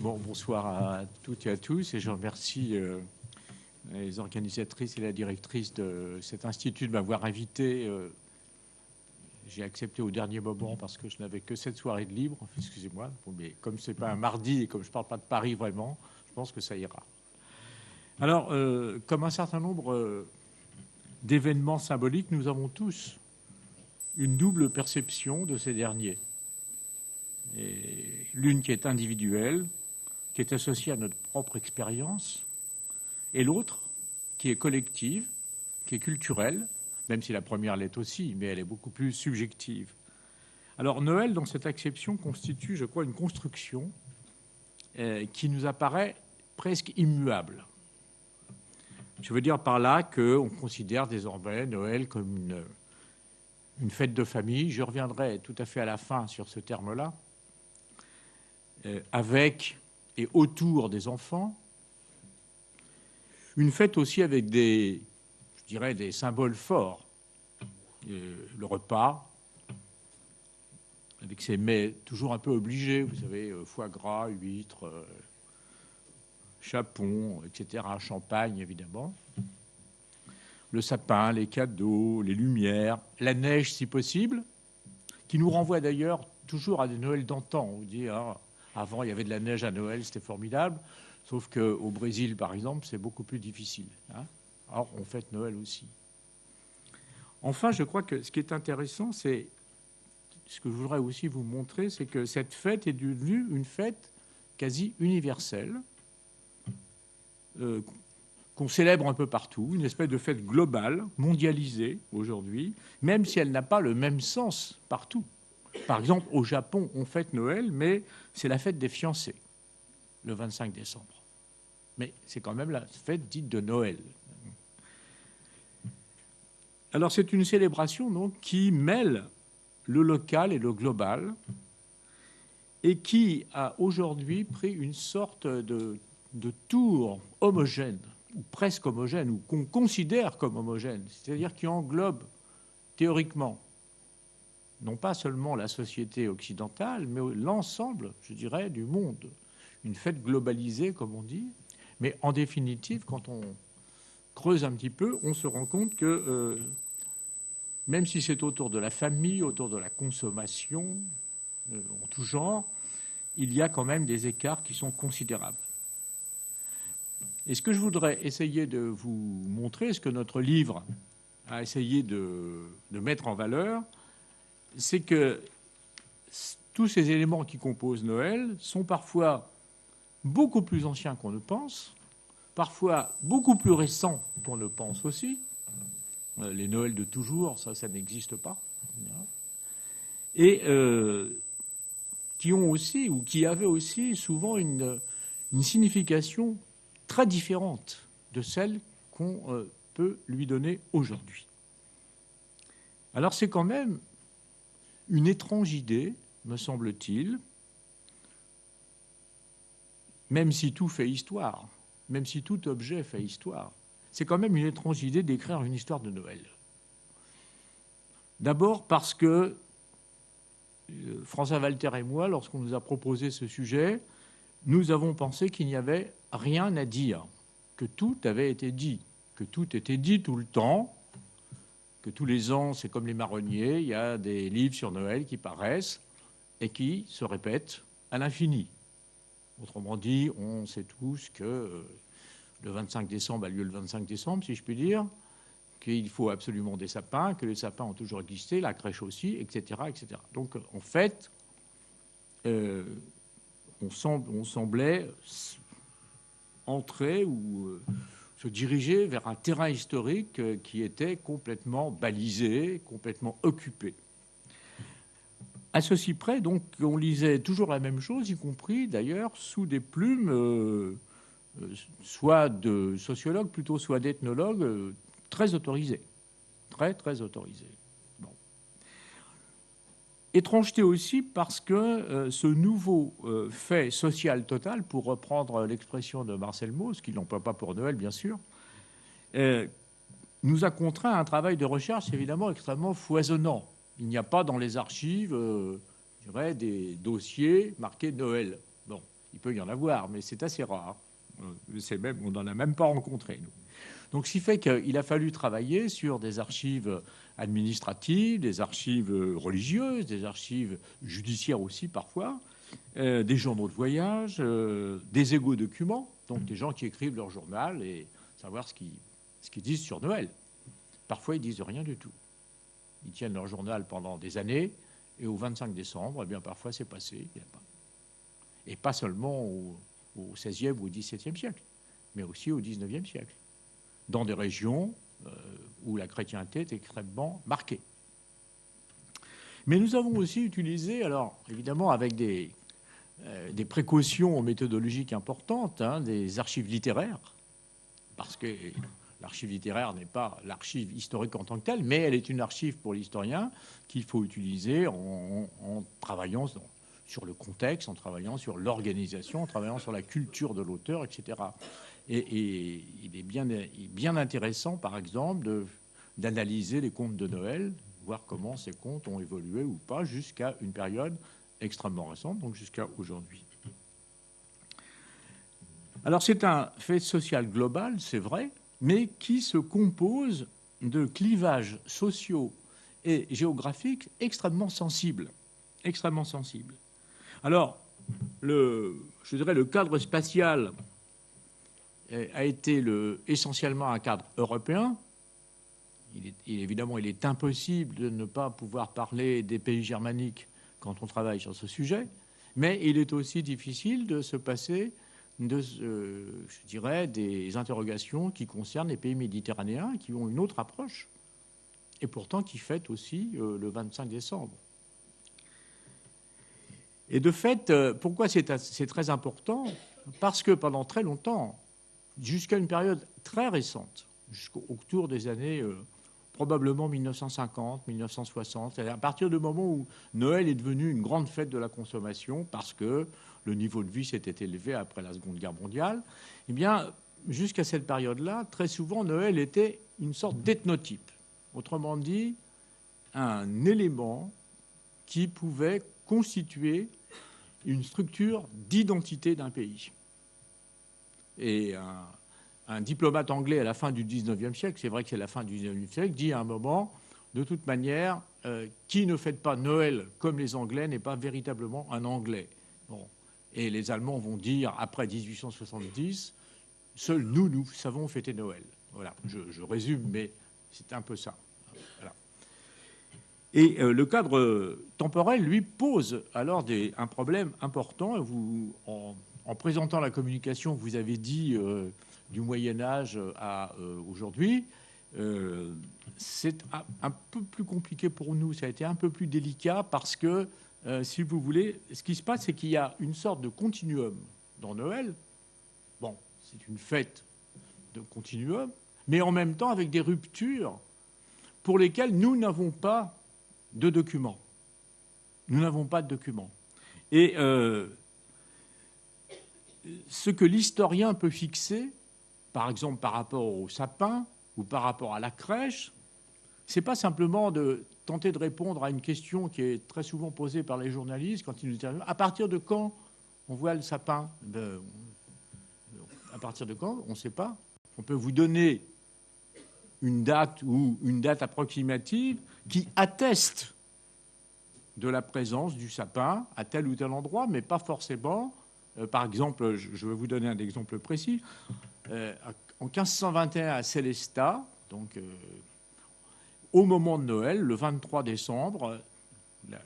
Bon, bonsoir à toutes et à tous, et je remercie les organisatrices et la directrice de cet institut de m'avoir invité. J'ai accepté au dernier moment parce que je n'avais que cette soirée de libre, excusez-moi, mais comme ce n'est pas un mardi et comme je ne parle pas de Paris vraiment, je pense que ça ira. Alors, comme un certain nombre d'événements symboliques, nous avons tous une double perception de ces derniers. L'une qui est individuelle, qui est associée à notre propre expérience, et l'autre qui est collective, qui est culturelle, même si la première l'est aussi, mais elle est beaucoup plus subjective. Alors Noël, dans cette acception, constitue, je crois, une construction qui nous apparaît presque immuable. Je veux dire par là qu'on considère désormais Noël comme une fête de famille. Je reviendrai tout à fait à la fin sur ce terme-là, avec et autour des enfants. Une fête aussi avec des symboles forts. Le repas, avec ses mets toujours un peu obligés, vous savez, foie gras, huîtres, chapon, etc., champagne, évidemment. Le sapin, les cadeaux, les lumières, la neige, si possible, qui nous renvoie d'ailleurs toujours à des Noëls d'antan. On dit, avant, il y avait de la neige à Noël, c'était formidable. Sauf qu'au Brésil, par exemple, c'est beaucoup plus difficile. Alors, on fête Noël aussi. Enfin, je crois que ce qui est intéressant, c'est ce que je voudrais aussi vous montrer, c'est que cette fête est devenue une fête quasi universelle, qu'on célèbre un peu partout, une espèce de fête globale, mondialisée aujourd'hui, même si elle n'a pas le même sens partout. Par exemple, au Japon, on fête Noël, mais c'est la fête des fiancés, le 25 décembre. Mais c'est quand même la fête dite de Noël. Alors c'est une célébration donc, qui mêle le local et le global et qui a aujourd'hui pris une sorte de tour homogène, ou presque homogène, ou qu'on considère comme homogène, c'est-à-dire qui englobe théoriquement non pas seulement la société occidentale, mais l'ensemble, je dirais, du monde. Une fête globalisée, comme on dit. Mais en définitive, quand on creuse un petit peu, on se rend compte que même si c'est autour de la famille, autour de la consommation, en tout genre, il y a quand même des écarts qui sont considérables. Et ce que je voudrais essayer de vous montrer, ce que notre livre a essayé de mettre en valeur, c'est que tous ces éléments qui composent Noël sont parfois beaucoup plus anciens qu'on ne pense, parfois beaucoup plus récents qu'on ne pense aussi. Les Noëls de toujours, ça n'existe pas. Et qui ont aussi, ou qui avaient aussi souvent une signification très différente de celle qu'on peut lui donner aujourd'hui. Alors c'est quand même une étrange idée, me semble-t-il, même si tout fait histoire, même si tout objet fait histoire, c'est quand même une étrange idée d'écrire une histoire de Noël. D'abord parce que François Walter et moi, lorsqu'on nous a proposé ce sujet, nous avons pensé qu'il n'y avait rien à dire, que tout avait été dit, que tout était dit tout le temps, que tous les ans, c'est comme les marronniers, il y a des livres sur Noël qui paraissent et qui se répètent à l'infini. Autrement dit, on sait tous que le 25 décembre a lieu le 25 décembre, si je puis dire, qu'il faut absolument des sapins, que les sapins ont toujours existé, la crèche aussi, etc. etc. Donc, en fait, on semblait entrer ou se diriger vers un terrain historique qui était complètement balisé, complètement occupé. À ceci près, donc, on lisait toujours la même chose, y compris d'ailleurs sous des plumes, soit de sociologues, plutôt soit d'ethnologues, très autorisés. Très, très autorisés. Bon. Étrangeté aussi parce que ce nouveau fait social total, pour reprendre l'expression de Marcel Mauss, qu'il n'emploie pas pour Noël, bien sûr, nous a contraint à un travail de recherche évidemment extrêmement foisonnant. Il n'y a pas dans les archives, je dirais, des dossiers marqués Noël. Bon, Il peut y en avoir, mais c'est assez rare. On n'en a même pas rencontré, nous. Donc, ce qui fait qu'il a fallu travailler sur des archives administratives, des archives religieuses, des archives judiciaires aussi parfois, des journaux de voyage, des égo-documents, donc des gens qui écrivent leur journal et savoir ce qu'ils disent sur Noël. Parfois, ils disent rien du tout. Ils tiennent leur journal pendant des années et au 25 décembre, eh bien, parfois, c'est passé. Il n'y a pas. Et pas seulement au XVIe ou au XVIIe siècle, mais aussi au XIXe siècle, dans des régions où la chrétienté est extrêmement marquée. Mais nous avons aussi utilisé, alors évidemment avec des précautions méthodologiques importantes, hein, des archives littéraires, parce que l'archive littéraire n'est pas l'archive historique en tant que telle, mais elle est une archive pour l'historien qu'il faut utiliser en travaillant sur le contexte, en travaillant sur l'organisation, en travaillant sur la culture de l'auteur, etc. Et il est bien intéressant, par exemple, d'analyser les contes de Noël, voir comment ces contes ont évolué ou pas jusqu'à une période extrêmement récente, donc jusqu'à aujourd'hui. Alors c'est un fait social global, c'est vrai, mais qui se compose de clivages sociaux et géographiques extrêmement sensibles. Extrêmement sensibles. Alors, je dirais le cadre spatial a été essentiellement un cadre européen. Évidemment, il est impossible de ne pas pouvoir parler des pays germaniques quand on travaille sur ce sujet, mais il est aussi difficile de se passer je dirais, des interrogations qui concernent les pays méditerranéens, qui ont une autre approche, et pourtant qui fêtent aussi le 25 décembre. Et de fait, pourquoi c'est très important? Parce que pendant très longtemps, jusqu'à une période très récente, jusqu'autour des années probablement 1950, 1960, à partir du moment où Noël est devenu une grande fête de la consommation, parce que le niveau de vie s'était élevé après la Seconde Guerre mondiale, eh bien, jusqu'à cette période-là, très souvent, Noël était une sorte d'ethnotype. Autrement dit, un élément qui pouvait constituer une structure d'identité d'un pays. Et un diplomate anglais à la fin du XIXe siècle, c'est vrai que c'est la fin du XIXe siècle, dit à un moment, de toute manière, qui ne fête pas Noël comme les Anglais n'est pas véritablement un Anglais. Bon. Et les Allemands vont dire, après 1870, seuls nous savons fêter Noël. Voilà, je résume, mais c'est un peu ça. Voilà. Et le cadre temporel, lui, pose alors un problème important. En présentant la communication, vous avez dit du Moyen-Âge à aujourd'hui, c'est un peu plus compliqué pour nous. Ça a été un peu plus délicat parce que, si vous voulez, ce qui se passe, c'est qu'il y a une sorte de continuum dans Noël. Bon, c'est une fête de continuum, mais en même temps avec des ruptures pour lesquelles nous n'avons pas de documents. Nous n'avons pas de documents. Et ce que l'historien peut fixer, par exemple par rapport au sapin ou par rapport à la crèche, ce n'est pas simplement de tenter de répondre à une question qui est très souvent posée par les journalistes quand ils nous interviewent. À partir de quand on voit le sapin? À partir de quand? On ne sait pas. On peut vous donner une date ou une date approximative qui atteste de la présence du sapin à tel ou tel endroit, mais pas forcément. Par exemple, je vais vous donner un exemple précis. En 1521 à Sélestat, donc au moment de Noël, le 23 décembre,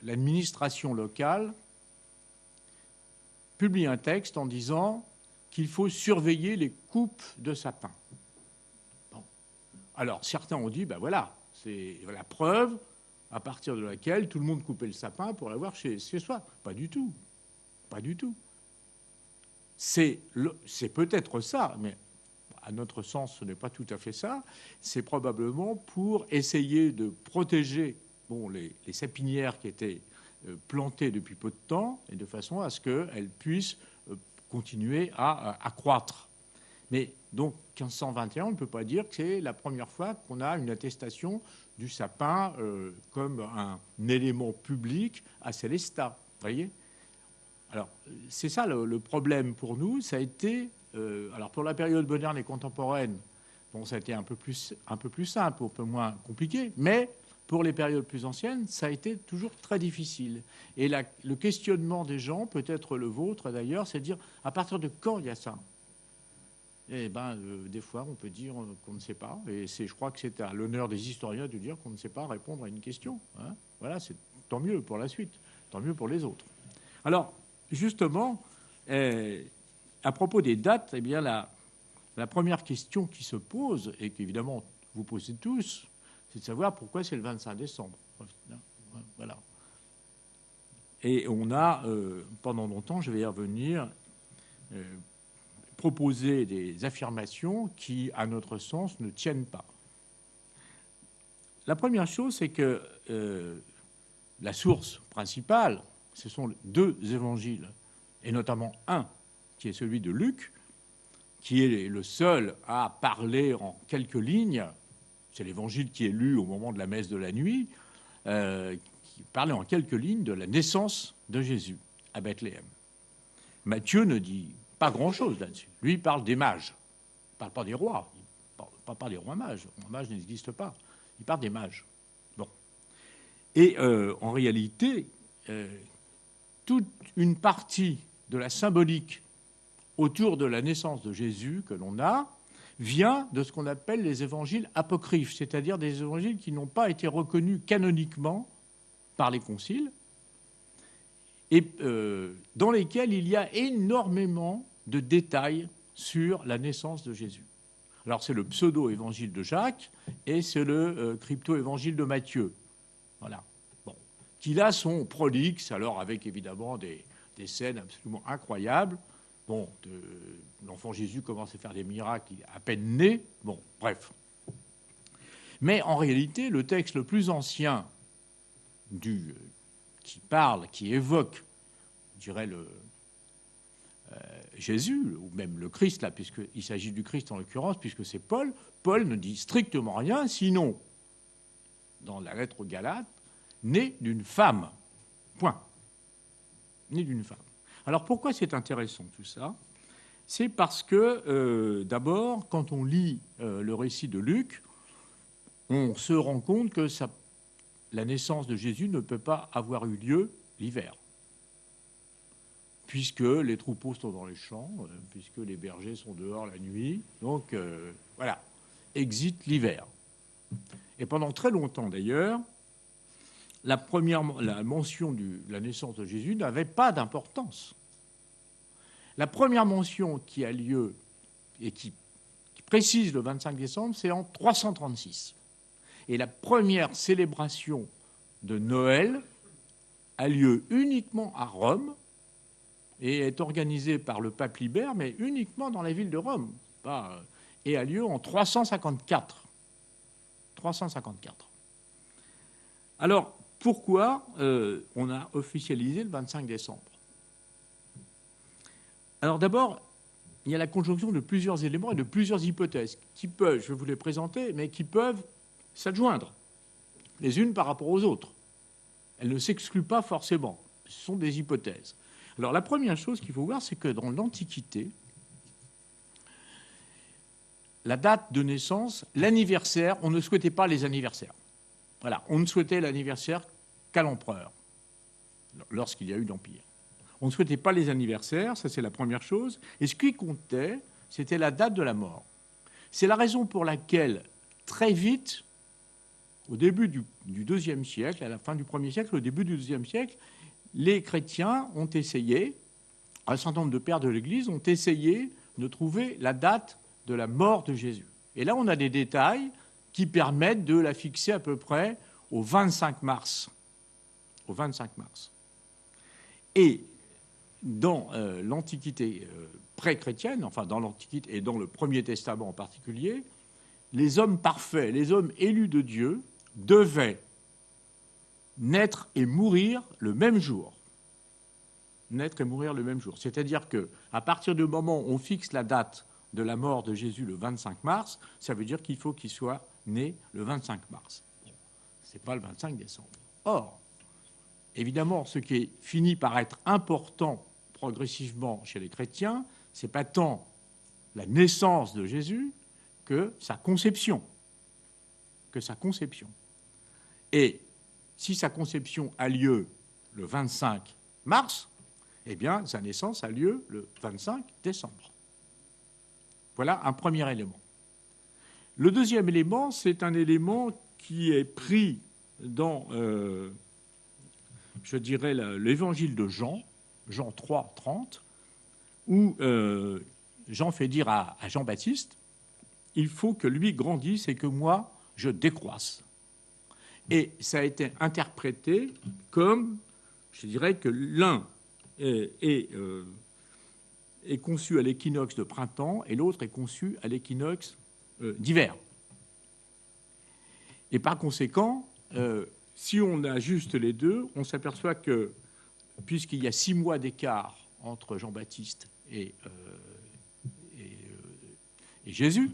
l'administration locale publie un texte en disant qu'il faut surveiller les coupes de sapin. Bon. Alors, certains ont dit, ben voilà, c'est la preuve à partir de laquelle tout le monde coupait le sapin pour l'avoir chez soi. Pas du tout. Pas du tout. C'est peut-être ça, mais à notre sens, ce n'est pas tout à fait ça. C'est probablement pour essayer de protéger les sapinières qui étaient plantées depuis peu de temps, et de façon à ce qu'elles puissent continuer à croître. Mais donc, 1521, on ne peut pas dire que c'est la première fois qu'on a une attestation du sapin comme un élément public à Sélestat. Vous voyez ? Alors, c'est ça le problème pour nous. Ça a été, alors pour la période moderne et contemporaine, bon, ça a été un peu plus simple, un peu moins compliqué, mais pour les périodes plus anciennes, ça a été toujours très difficile. Et le questionnement des gens, peut-être le vôtre d'ailleurs, c'est de dire à partir de quand il y a ça? Eh bien, des fois, on peut dire qu'on ne sait pas. Et je crois que c'est à l'honneur des historiens de dire qu'on ne sait pas répondre à une question. Hein. Voilà, c'est tant mieux pour la suite, tant mieux pour les autres. Alors, justement, à propos des dates, eh bien, la première question qui se pose, et qu'évidemment vous posez tous, c'est de savoir pourquoi c'est le 25 décembre. Voilà. Et on a, pendant longtemps, je vais y revenir, proposer des affirmations qui, à notre sens, ne tiennent pas. La première chose, c'est que la source principale, ce sont deux évangiles, et notamment un, qui est celui de Luc, qui est le seul à parler en quelques lignes, c'est l'évangile qui est lu au moment de la messe de la nuit, qui parlait en quelques lignes de la naissance de Jésus à Bethléem. Matthieu ne dit pas grand-chose là-dessus. Lui, il parle des mages. Il ne parle pas des rois. Il ne parle pas des rois mages. Les rois mages n'existent pas. Il parle des mages. Bon. Et en réalité, toute une partie de la symbolique autour de la naissance de Jésus que l'on a vient de ce qu'on appelle les évangiles apocryphes, c'est-à-dire des évangiles qui n'ont pas été reconnus canoniquement par les conciles, et dans lesquels il y a énormément de détails sur la naissance de Jésus. Alors c'est le pseudo-évangile de Jacques et c'est le crypto-évangile de Matthieu. Voilà. Bon. Qui là sont prolixes, alors avec évidemment des scènes absolument incroyables. Bon, l'enfant Jésus commence à faire des miracles à peine né. Bon, bref. Mais en réalité, le texte le plus ancien qui parle, qui évoque, je dirais, Jésus, ou même le Christ, là, puisqu'il s'agit du Christ en l'occurrence, puisque c'est Paul. Paul ne dit strictement rien, sinon, dans la lettre aux Galates, né d'une femme. Point. Né d'une femme. Alors pourquoi c'est intéressant tout ça? C'est parce que, d'abord, quand on lit le récit de Luc, on se rend compte que la naissance de Jésus ne peut pas avoir eu lieu l'hiver, puisque les troupeaux sont dans les champs, puisque les bergers sont dehors la nuit. Donc, voilà, exit l'hiver. Et pendant très longtemps, d'ailleurs, la mention de la naissance de Jésus n'avait pas d'importance. La première mention qui a lieu et qui précise le 25 décembre, c'est en 336. Et la première célébration de Noël a lieu uniquement à Rome et est organisée par le pape Libère, mais uniquement dans la ville de Rome, et a lieu en 354. 354. Alors, pourquoi on a officialisé le 25 décembre? Alors d'abord, il y a la conjonction de plusieurs éléments et de plusieurs hypothèses qui peuvent, je vais vous les présenter, mais qui peuvent s'adjoindre les unes par rapport aux autres. Elles ne s'excluent pas forcément. Ce sont des hypothèses. Alors la première chose qu'il faut voir, c'est que dans l'Antiquité, la date de naissance, l'anniversaire, on ne souhaitait pas les anniversaires. Voilà, on ne souhaitait l'anniversaire qu'à l'empereur, lorsqu'il y a eu l'Empire. On ne souhaitait pas les anniversaires, ça c'est la première chose. Et ce qui comptait, c'était la date de la mort. C'est la raison pour laquelle, très vite, au début du IIe siècle, à la fin du 1er siècle, au début du IIe siècle, les chrétiens ont essayé, un certain nombre de pères de l'Église ont essayé de trouver la date de la mort de Jésus. Et là, on a des détails qui permettent de la fixer à peu près au 25 mars. Au 25 mars. Et dans l'Antiquité pré-chrétienne, enfin dans l'Antiquité et dans le Premier Testament en particulier, les hommes parfaits, les hommes élus de Dieu, devaient naître et mourir le même jour. Naître et mourir le même jour. C'est-à-dire qu'à partir du moment où on fixe la date de la mort de Jésus le 25 mars, ça veut dire qu'il faut qu'il soit né le 25 mars. Ce n'est pas le 25 décembre. Or, évidemment, ce qui finit par être important progressivement chez les chrétiens, ce n'est pas tant la naissance de Jésus que sa conception. Et si sa conception a lieu le 25 mars, eh bien, sa naissance a lieu le 25 décembre. Voilà un premier élément. Le deuxième élément, c'est un élément qui est pris dans, je dirais, l'évangile de Jean, Jean 3, 30, où Jean fait dire à Jean-Baptiste, « Il faut que lui grandisse et que moi, je décroisse. » Et ça a été interprété comme, je dirais, que l'un est conçu à l'équinoxe de printemps et l'autre est conçu à l'équinoxe d'hiver. Et par conséquent, si on ajuste les deux, on s'aperçoit que, puisqu'il y a 6 mois d'écart entre Jean-Baptiste et Jésus,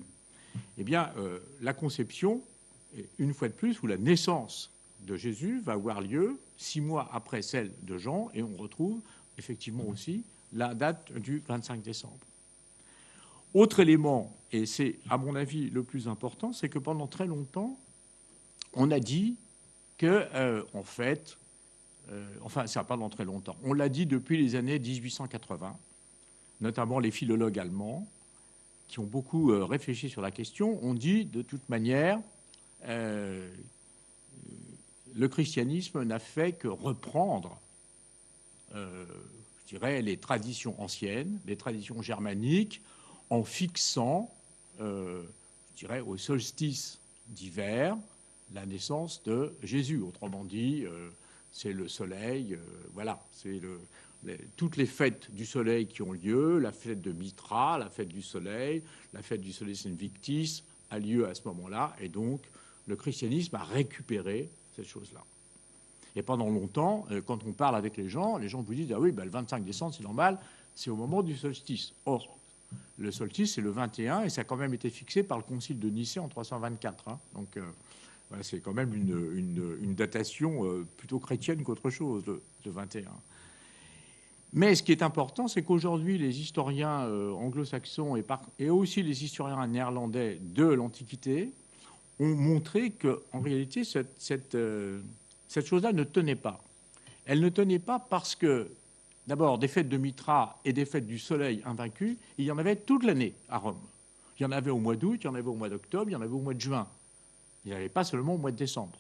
eh bien, la conception, une fois de plus, où la naissance de Jésus va avoir lieu 6 mois après celle de Jean, et on retrouve effectivement aussi la date du 25 décembre. Autre élément, et c'est à mon avis le plus important, c'est que pendant très longtemps, on a dit que, en fait, enfin, ça n'a pas pendant très longtemps, on l'a dit depuis les années 1880, notamment les philologues allemands, qui ont beaucoup réfléchi sur la question, ont dit de toute manière, le christianisme n'a fait que reprendre, je dirais, les traditions anciennes, les traditions germaniques, en fixant, je dirais, au solstice d'hiver, la naissance de Jésus. Autrement dit, c'est le soleil, voilà, c'est toutes les fêtes du soleil qui ont lieu, la fête de Mitra, la fête du soleil Invictis a lieu à ce moment-là, et donc le christianisme a récupéré cette chose-là. Et pendant longtemps, quand on parle avec les gens vous disent « Ah oui, ben, le 25 décembre, c'est normal, c'est au moment du solstice. » Or, le solstice, c'est le 21, et ça a quand même été fixé par le concile de Nicée en 324. Hein. Donc, voilà, c'est quand même une datation plutôt chrétienne qu'autre chose, le 21. Mais ce qui est important, c'est qu'aujourd'hui, les historiens anglo-saxons et aussi les historiens néerlandais de l'Antiquité ont montré qu'en réalité, cette chose-là ne tenait pas. Elle ne tenait pas parce que, d'abord, des fêtes de Mitra et des fêtes du soleil invaincu, il y en avait toute l'année à Rome. Il y en avait au mois d'août, il y en avait au mois d'octobre, il y en avait au mois de juin. Il n'y en avait pas seulement au mois de décembre.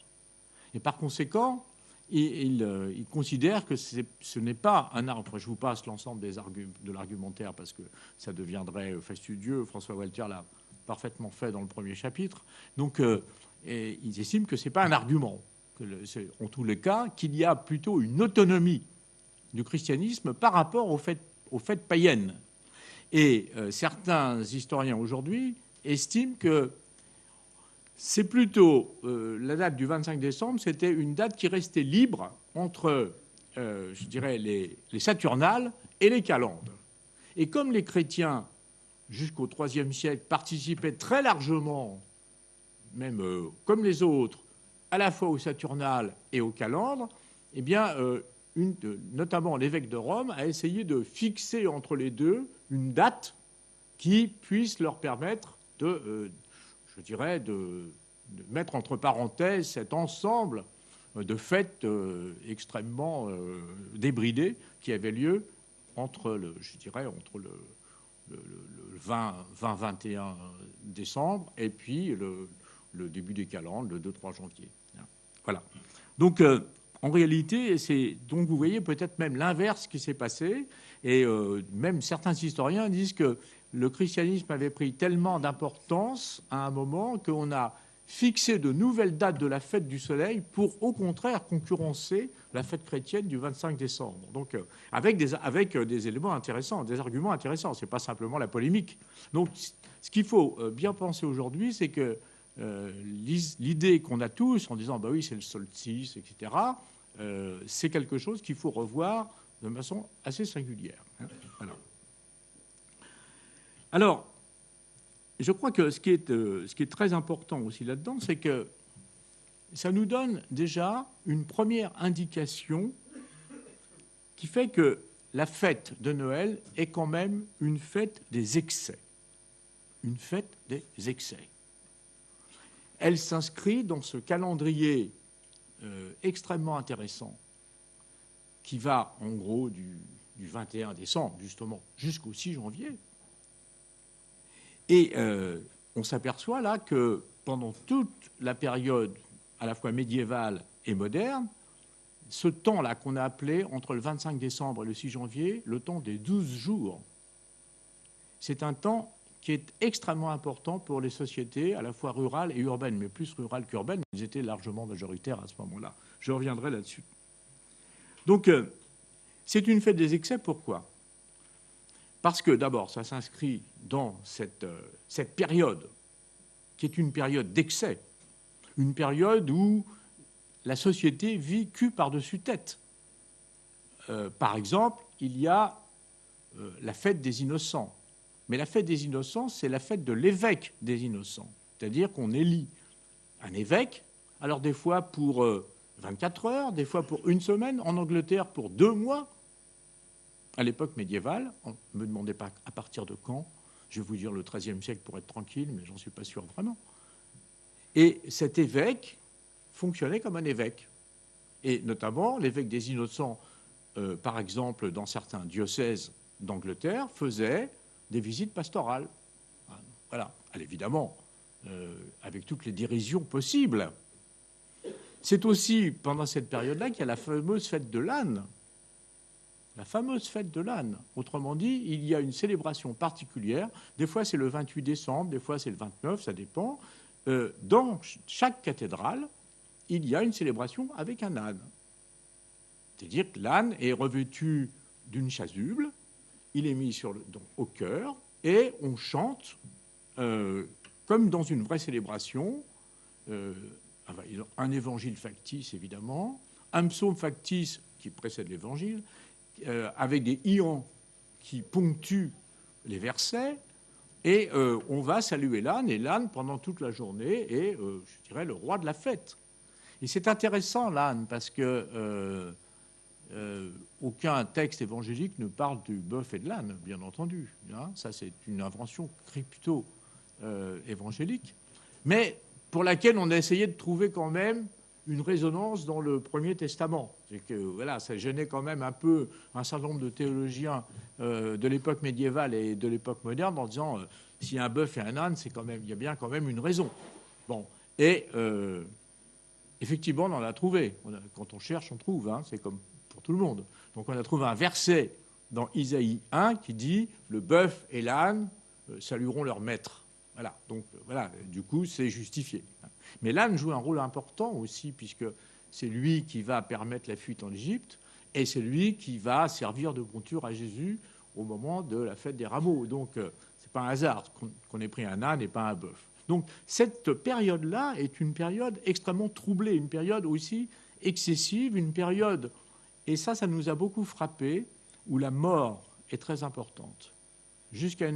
Et par conséquent, il considère que ce n'est pas un arbre. Je vous passe l'ensemble de l'argumentaire parce que ça deviendrait fastidieux. François Walter l'a parfaitement fait dans le premier chapitre. Donc, ils estiment que ce n'est pas un argument. En tous les cas, qu'il y a plutôt une autonomie du christianisme par rapport aux fêtes païennes. Et certains historiens aujourd'hui estiment que c'est plutôt la date du 25 décembre, c'était une date qui restait libre entre, je dirais, les Saturnales et les calendes. Et comme les chrétiens, jusqu'au IIIe siècle, participaient très largement, même comme les autres, à la fois aux Saturnales et aux calendes, eh bien, notamment l'évêque de Rome a essayé de fixer entre les deux une date qui puisse leur permettre de mettre entre parenthèses cet ensemble de fêtes extrêmement débridées qui avaient lieu entre le 20-21 décembre et puis le début des calendes, le 2-3 janvier. Voilà. Donc, en réalité, donc vous voyez peut-être même l'inverse qui s'est passé. Et même certains historiens disent que le christianisme avait pris tellement d'importance à un moment qu'on a fixé de nouvelles dates de la fête du soleil pour, au contraire, concurrencer la fête chrétienne du 25 décembre. Donc, avec des éléments intéressants, des arguments intéressants. Ce n'est pas simplement la polémique. Donc, ce qu'il faut bien penser aujourd'hui, c'est que l'idée qu'on a tous en disant bah oui, c'est le solstice, etc., c'est quelque chose qu'il faut revoir de façon assez singulière. Hein. Voilà. Alors, je crois que ce qui est très important aussi là-dedans, c'est que ça nous donne déjà une première indication qui fait que la fête de Noël est quand même une fête des excès. Une fête des excès. Elle s'inscrit dans ce calendrier extrêmement intéressant qui va en gros du 21 décembre justement jusqu'au 6 janvier. Et on s'aperçoit là que pendant toute la période à la fois médiévale et moderne, ce temps-là qu'on a appelé entre le 25 décembre et le 6 janvier, le temps des 12 jours, c'est un temps qui est extrêmement important pour les sociétés à la fois rurales et urbaines, mais plus rurales qu'urbaines. Ils étaient largement majoritaires à ce moment-là. Je reviendrai là-dessus. Donc, c'est une fête des excès. Pourquoi ? Parce que, d'abord, ça s'inscrit dans cette période, qui est une période d'excès, une période où la société vit cul par-dessus tête. Par exemple, il y a la fête des innocents. Mais la fête des innocents, c'est la fête de l'évêque des innocents. C'est-à-dire qu'on élit un évêque, alors des fois pour 24 heures, des fois pour une semaine, en Angleterre pour 2 mois. À l'époque médiévale, on ne me demandez pas à partir de quand, je vais vous dire le XIIIe siècle pour être tranquille, mais j'en suis pas sûr vraiment. Et cet évêque fonctionnait comme un évêque. Et notamment, l'évêque des innocents, par exemple, dans certains diocèses d'Angleterre, faisait des visites pastorales. Voilà, évidemment, avec toutes les dérisions possibles. C'est aussi pendant cette période-là qu'il y a la fameuse fête de l'âne. La fameuse fête de l'âne. Autrement dit, il y a une célébration particulière. Des fois, c'est le 28 décembre, des fois, c'est le 29, ça dépend. Dans chaque cathédrale, il y a une célébration avec un âne. C'est-à-dire que l'âne est revêtu d'une chasuble, il est mis au cœur, et on chante, comme dans une vraie célébration, un évangile factice, évidemment, un psaume factice qui précède l'évangile, avec des ions qui ponctuent les versets, et on va saluer l'âne, et l'âne, pendant toute la journée, est, je dirais, le roi de la fête. Et c'est intéressant, l'âne, parce que aucun texte évangélique ne parle du bœuf et de l'âne, bien entendu. Hein, ça, c'est une invention crypto-évangélique, mais pour laquelle on a essayé de trouver quand même une résonance dans le Premier Testament. C'est que, voilà, ça gênait quand même un peu un certain nombre de théologiens de l'époque médiévale et de l'époque moderne en disant s'il y a un bœuf et un âne, c'est quand même, il y a bien quand même une raison. Bon, et effectivement, on en a trouvé. Quand on cherche, on trouve. Hein, c'est comme pour tout le monde. Donc, on a trouvé un verset dans Isaïe 1 qui dit « Le bœuf et l'âne salueront leur maître ». Voilà. Donc, voilà. Du coup, c'est justifié. Mais l'âne joue un rôle important aussi, puisque c'est lui qui va permettre la fuite en Égypte et c'est lui qui va servir de monture à Jésus au moment de la fête des rameaux. Donc, ce n'est pas un hasard qu'on ait pris un âne et pas un bœuf. Donc, cette période-là est une période extrêmement troublée, une période aussi excessive, une période, et ça nous a beaucoup frappé, où la mort est très importante. Jusqu'à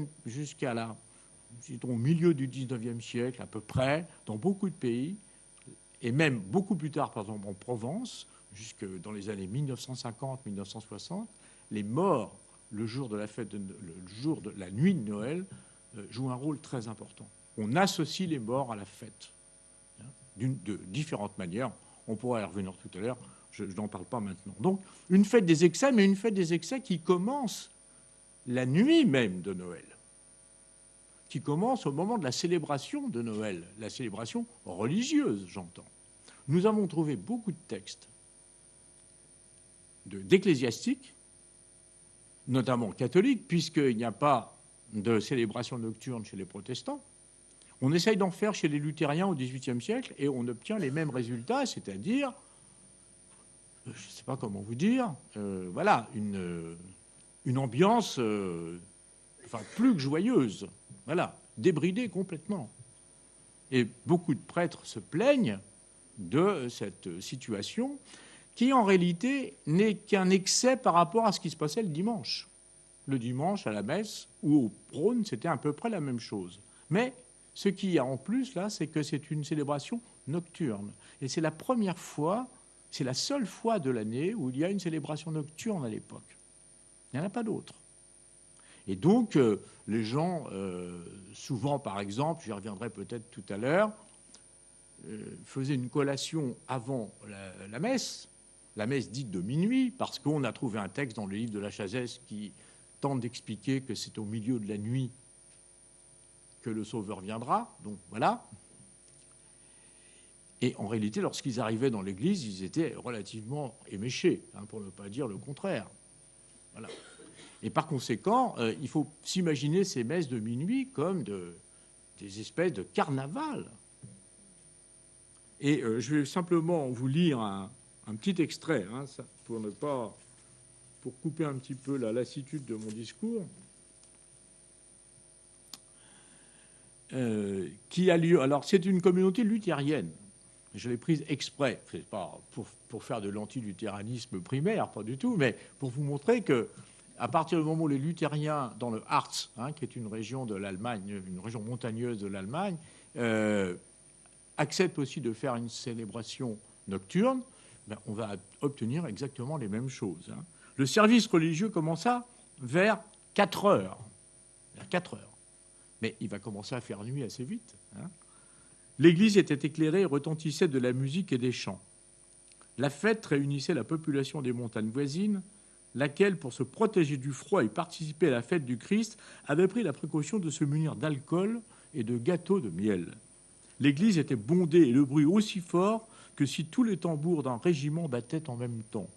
au milieu du XIXe siècle, à peu près, dans beaucoup de pays, et même beaucoup plus tard, par exemple en Provence, jusque dans les années 1950-1960, les morts, le jour de la fête, le jour de la nuit de Noël, jouent un rôle très important. On associe les morts à la fête, hein, de différentes manières. On pourra y revenir tout à l'heure, je n'en parle pas maintenant. Donc, une fête des excès, mais une fête des excès qui commence la nuit même de Noël, qui commence au moment de la célébration de Noël, la célébration religieuse, j'entends. Nous avons trouvé beaucoup de textes d'ecclésiastiques, notamment catholiques, puisqu'il n'y a pas de célébration nocturne chez les protestants. On essaye d'en faire chez les luthériens au XVIIIe siècle et on obtient les mêmes résultats, c'est-à-dire, je ne sais pas comment vous dire, voilà, une ambiance plus que joyeuse. Voilà, débridé complètement. Et beaucoup de prêtres se plaignent de cette situation qui, en réalité, n'est qu'un excès par rapport à ce qui se passait le dimanche. Le dimanche, à la messe ou au prône, c'était à peu près la même chose. Mais ce qu'il y a en plus, là, c'est que c'est une célébration nocturne. Et c'est la première fois, c'est la seule fois de l'année où il y a une célébration nocturne à l'époque. Il n'y en a pas d'autres. Et donc, les gens, souvent, par exemple, j'y reviendrai peut-être tout à l'heure, faisaient une collation avant la messe dite de minuit, parce qu'on a trouvé un texte dans le livre de la Chazès qui tente d'expliquer que c'est au milieu de la nuit que le Sauveur viendra. Donc voilà. Et en réalité, lorsqu'ils arrivaient dans l'église, ils étaient relativement éméchés, pour ne pas dire le contraire. Voilà. Et par conséquent, il faut s'imaginer ces messes de minuit comme des espèces de carnaval. Et je vais simplement vous lire un petit extrait, pour couper un petit peu la lassitude de mon discours, qui a lieu. Alors, c'est une communauté luthérienne. Je l'ai prise exprès, c'est pas pour faire de l'antiluthéranisme primaire, pas du tout, mais pour vous montrer que à partir du moment où les luthériens dans le Harz, qui est une région de l'Allemagne, une région montagneuse de l'Allemagne, acceptent aussi de faire une célébration nocturne, on va obtenir exactement les mêmes choses. Le service religieux commença vers 4 heures. Vers 4 heures. Mais il va commencer à faire nuit assez vite. L'église était éclairée et retentissait de la musique et des chants. La fête réunissait la population des montagnes voisines, laquelle, pour se protéger du froid et participer à la fête du Christ, avait pris la précaution de se munir d'alcool et de gâteaux de miel. L'église était bondée et le bruit aussi fort que si tous les tambours d'un régiment battaient en même temps.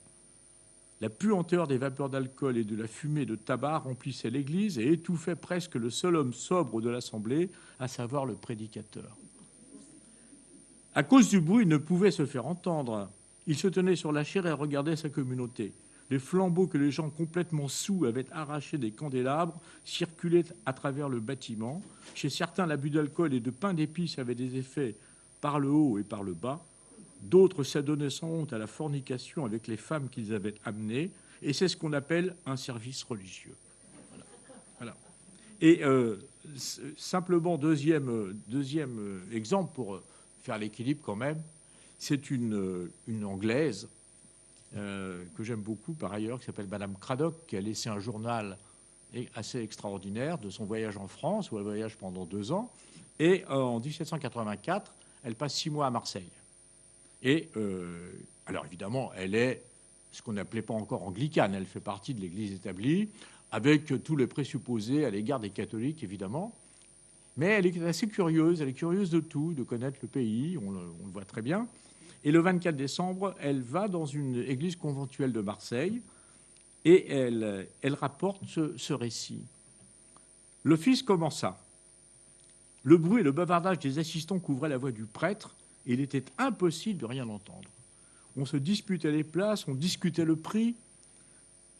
La puanteur des vapeurs d'alcool et de la fumée de tabac remplissait l'église et étouffait presque le seul homme sobre de l'assemblée, à savoir le prédicateur. À cause du bruit, il ne pouvait se faire entendre. Il se tenait sur la chaire et regardait sa communauté. Les flambeaux que les gens complètement saouls avaient arrachés des candélabres circulaient à travers le bâtiment. Chez certains, l'abus d'alcool et de pain d'épices avait des effets par le haut et par le bas. D'autres s'adonnaient sans honte à la fornication avec les femmes qu'ils avaient amenées. Et c'est ce qu'on appelle un service religieux. Voilà. Et simplement, deuxième exemple pour faire l'équilibre quand même, c'est une Anglaise que j'aime beaucoup par ailleurs, qui s'appelle Madame Cradock, qui a laissé un journal assez extraordinaire de son voyage en France, où elle voyage pendant 2 ans. Et en 1784, elle passe 6 mois à Marseille. Et alors évidemment, elle est ce qu'on n'appelait pas encore anglicane, elle fait partie de l'Église établie, avec tous les présupposés à l'égard des catholiques, évidemment. Mais elle est assez curieuse, elle est curieuse de tout, de connaître le pays, on le voit très bien. Et le 24 décembre, elle va dans une église conventuelle de Marseille et elle rapporte ce récit. L'office commença. Le bruit et le bavardage des assistants couvraient la voix du prêtre et il était impossible de rien entendre. On se disputait les places, on discutait le prix.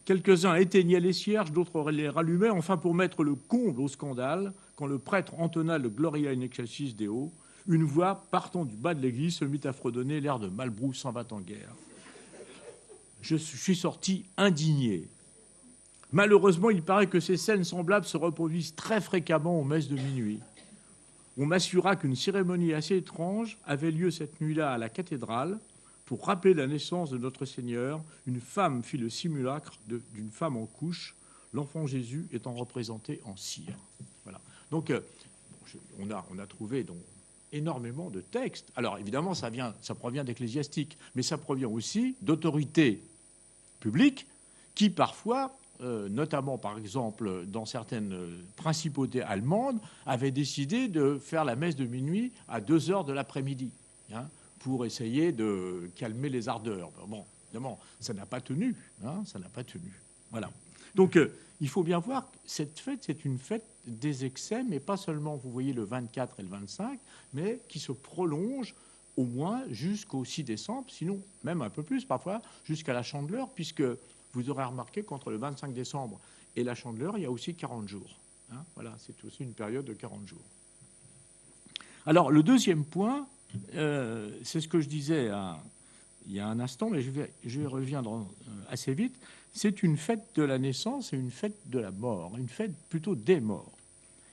Quelques-uns éteignaient les cierges, d'autres les rallumaient, enfin pour mettre le comble au scandale, quand le prêtre entonna le Gloria in excelsis Deo, une voix partant du bas de l'église se mit à fredonner l'air de Malbrou s'en va en guerre. Je suis sorti indigné. Malheureusement, il paraît que ces scènes semblables se reproduisent très fréquemment aux messes de minuit. On m'assura qu'une cérémonie assez étrange avait lieu cette nuit-là à la cathédrale. Pour rappeler la naissance de notre Seigneur, une femme fit le simulacre d'une femme en couche, l'enfant Jésus étant représenté en cire. Voilà. Donc, on a trouvé donc énormément de textes. Alors, évidemment, ça provient d'ecclésiastiques, mais ça provient aussi d'autorités publiques qui, parfois, notamment, par exemple, dans certaines principautés allemandes, avaient décidé de faire la messe de minuit à 2 heures de l'après-midi, pour essayer de calmer les ardeurs. Bon, évidemment, ça n'a pas tenu. Ça n'a pas tenu. Voilà. Donc, il faut bien voir que cette fête, c'est une fête des excès, mais pas seulement, vous voyez, le 24 et le 25, mais qui se prolonge au moins jusqu'au 6 décembre, sinon même un peu plus parfois, jusqu'à la Chandeleur, puisque vous aurez remarqué qu'entre le 25 décembre et la Chandeleur, il y a aussi 40 jours. Voilà, c'est aussi une période de 40 jours. Alors, le deuxième point, c'est ce que je disais il y a un instant, mais je vais reviendre assez vite. C'est une fête de la naissance et une fête de la mort, une fête plutôt des morts.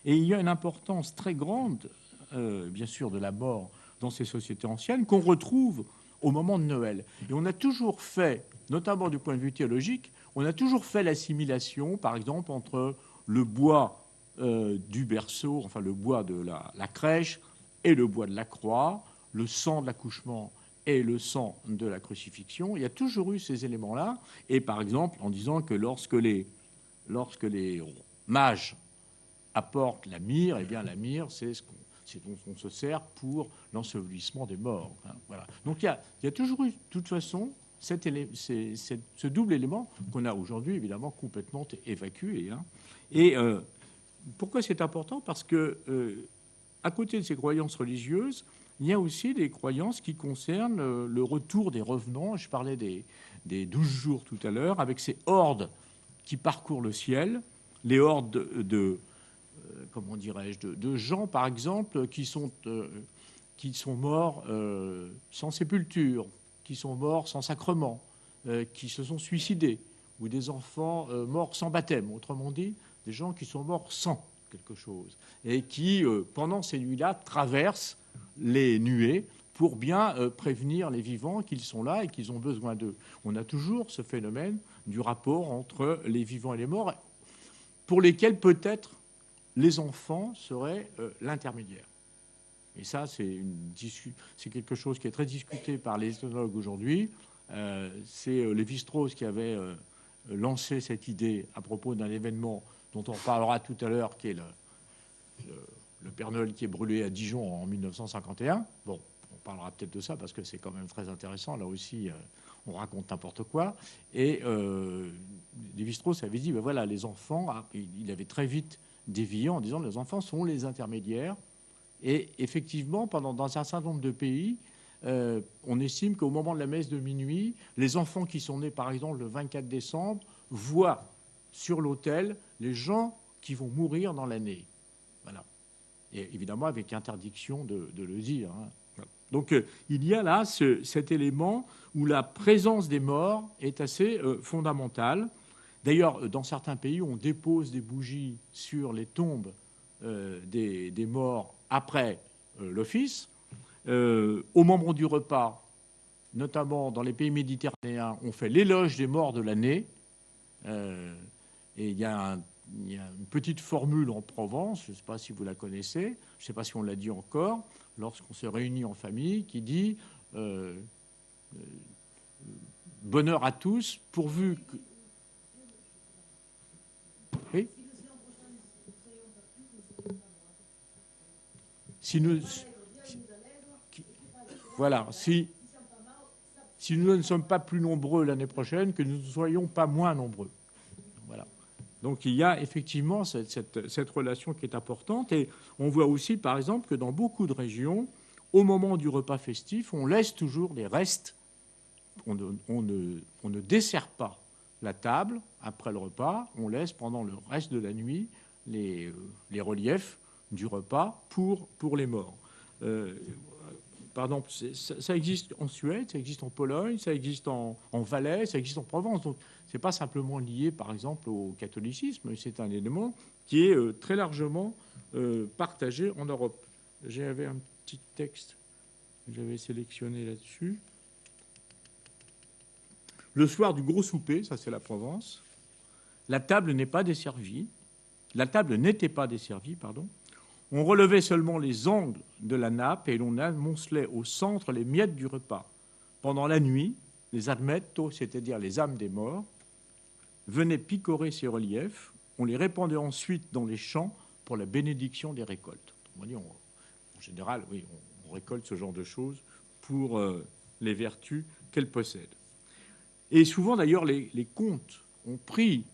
Et il y a une importance très grande, bien sûr, de la mort dans ces sociétés anciennes qu'on retrouve au moment de Noël. Et on a toujours fait notamment du point de vue théologique, on a toujours fait l'assimilation, par exemple, entre le bois du berceau, enfin le bois de la crèche et le bois de la croix, le sang de l'accouchement et le sang de la crucifixion. Il y a toujours eu ces éléments-là. Et par exemple, en disant que lorsque les mages apportent la myrrhe, eh bien la myrrhe, c'est dont on se sert pour l'ensevelissement des morts. Hein, voilà. Donc il y a toujours eu, de toute façon, ce double élément qu'on a aujourd'hui, évidemment, complètement évacué. Hein. Et pourquoi c'est important? Parce que, à côté de ces croyances religieuses, il y a aussi des croyances qui concernent le retour des revenants. Je parlais des 12 jours tout à l'heure, avec ces hordes qui parcourent le ciel, les hordes comment dirais-je, de gens, par exemple, qui sont morts sans sépulture, qui sont morts sans sacrement, qui se sont suicidés, ou des enfants morts sans baptême, autrement dit, des gens qui sont morts sans quelque chose, et qui, pendant ces nuits-là, traversent les nuées pour bien prévenir les vivants qu'ils sont là et qu'ils ont besoin d'eux. On a toujours ce phénomène du rapport entre les vivants et les morts, pour lesquels peut-être les enfants seraient l'intermédiaire. Et ça, c'est quelque chose qui est très discuté par les ethnologues aujourd'hui. C'est Lévi-Strauss qui avait lancé cette idée à propos d'un événement dont on parlera tout à l'heure, qui est le Père Noël qui est brûlé à Dijon en 1951. Bon, on parlera peut-être de ça parce que c'est quand même très intéressant. Là aussi, on raconte n'importe quoi. Et Lévi-Strauss avait dit, ben voilà, les enfants, il avait très vite dévié en disant les enfants sont les intermédiaires. Et effectivement, dans un certain nombre de pays, on estime qu'au moment de la messe de minuit, les enfants qui sont nés, par exemple, le 24 décembre, voient sur l'autel les gens qui vont mourir dans l'année. Voilà. Et évidemment, avec interdiction de le dire. Hein. Donc, il y a là cet élément où la présence des morts est assez fondamentale. D'ailleurs, dans certains pays, on dépose des bougies sur les tombes des morts après l'office. Au moment du repas, notamment dans les pays méditerranéens, on fait l'éloge des morts de l'année. Et il y a une petite formule en Provence, je ne sais pas si vous la connaissez, je ne sais pas si on l'a dit encore, lorsqu'on se réunit en famille, qui dit bonheur à tous, pourvu que... Oui. Voilà, si nous ne sommes pas plus nombreux l'année prochaine, que nous ne soyons pas moins nombreux. Voilà. Donc il y a effectivement cette relation qui est importante. Et on voit aussi, par exemple, que dans beaucoup de régions, au moment du repas festif, on laisse toujours les restes. On ne dessert pas la table après le repas. On laisse pendant le reste de la nuit les reliefs du repas pour les morts. Pardon, ça existe en Suède, ça existe en Pologne, ça existe en Valais, ça existe en Provence. Donc, ce n'est pas simplement lié, par exemple, au catholicisme. C'est un élément qui est très largement partagé en Europe. J'avais un petit texte que j'avais sélectionné là-dessus. Le soir du gros souper, ça c'est la Provence, la table n'est pas desservie. La table n'était pas desservie, pardon. On relevait seulement les angles de la nappe et l'on amoncelait au centre les miettes du repas. Pendant la nuit, les admettos, c'est-à-dire les âmes des morts, venaient picorer ces reliefs. On les répandait ensuite dans les champs pour la bénédiction des récoltes. En général, oui, on récolte ce genre de choses pour les vertus qu'elles possèdent. Et souvent, d'ailleurs, les contes ont pris...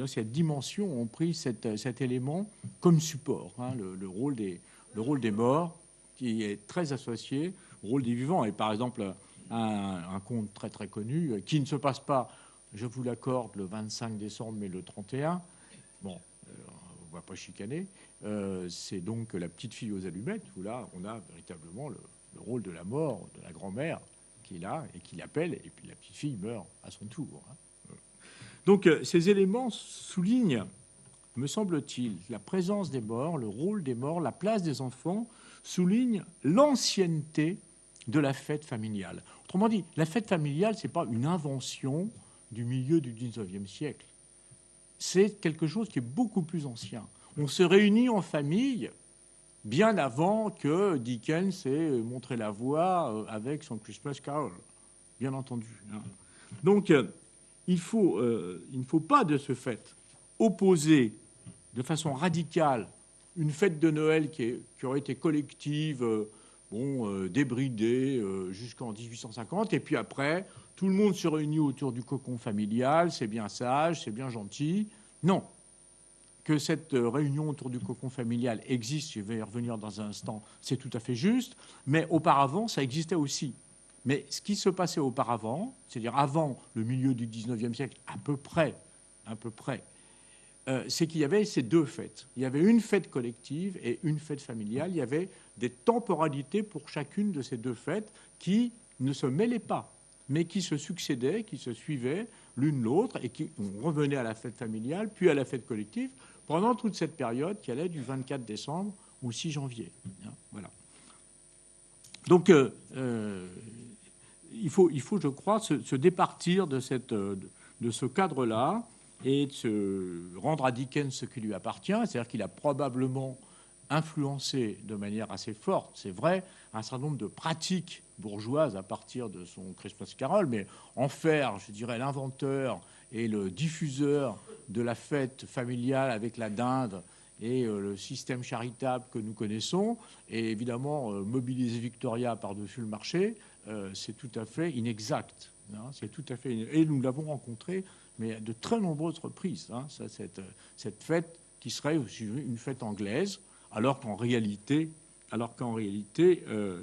cette dimension, ont pris cet élément comme support, hein, le rôle des morts, qui est très associé au rôle des vivants. Et par exemple, un conte très très connu, qui ne se passe pas, je vous l'accorde, le 25 décembre, mais le 31, bon, on ne va pas chicaner, c'est donc La petite fille aux allumettes, où là, on a véritablement le rôle de la mort, de la grand-mère, qui est là, et qui l'appelle, et puis la petite fille meurt à son tour, hein. Donc ces éléments soulignent, me semble-t-il, la présence des morts, le rôle des morts, la place des enfants, soulignent l'ancienneté de la fête familiale. Autrement dit, la fête familiale, ce n'est pas une invention du milieu du 19e siècle. C'est quelque chose qui est beaucoup plus ancien. On se réunit en famille bien avant que Dickens ait montré la voie avec son Christmas Carol, bien entendu. Donc, il ne faut pas, de ce fait, opposer de façon radicale une fête de Noël qui aurait été collective, débridée jusqu'en 1850, et puis après, tout le monde se réunit autour du cocon familial, c'est bien sage, c'est bien gentil. Non. Que cette réunion autour du cocon familial existe, je vais y revenir dans un instant, c'est tout à fait juste, mais auparavant, ça existait aussi. Mais ce qui se passait auparavant, c'est-à-dire avant le milieu du 19e siècle, à peu près, c'est qu'il y avait ces deux fêtes. Il y avait une fête collective et une fête familiale. Il y avait des temporalités pour chacune de ces deux fêtes qui ne se mêlaient pas, mais qui se succédaient, qui se suivaient l'une l'autre, et on revenait à la fête familiale, puis à la fête collective, pendant toute cette période qui allait du 24 décembre au 6 janvier. Voilà. Donc, il faut, je crois, se départir de ce cadre-là et de se rendre à Dickens ce qui lui appartient, c'est-à-dire qu'il a probablement influencé de manière assez forte, c'est vrai, un certain nombre de pratiques bourgeoises à partir de son Christmas Carol, mais en faire, je dirais, l'inventeur et le diffuseur de la fête familiale avec la dinde et le système charitable que nous connaissons, et évidemment mobiliser Victoria par-dessus le marché, c'est tout à fait inexact. C'est tout à fait et nous l'avons rencontré, mais à de très nombreuses reprises. Cette fête qui serait une fête anglaise, alors qu'en réalité, je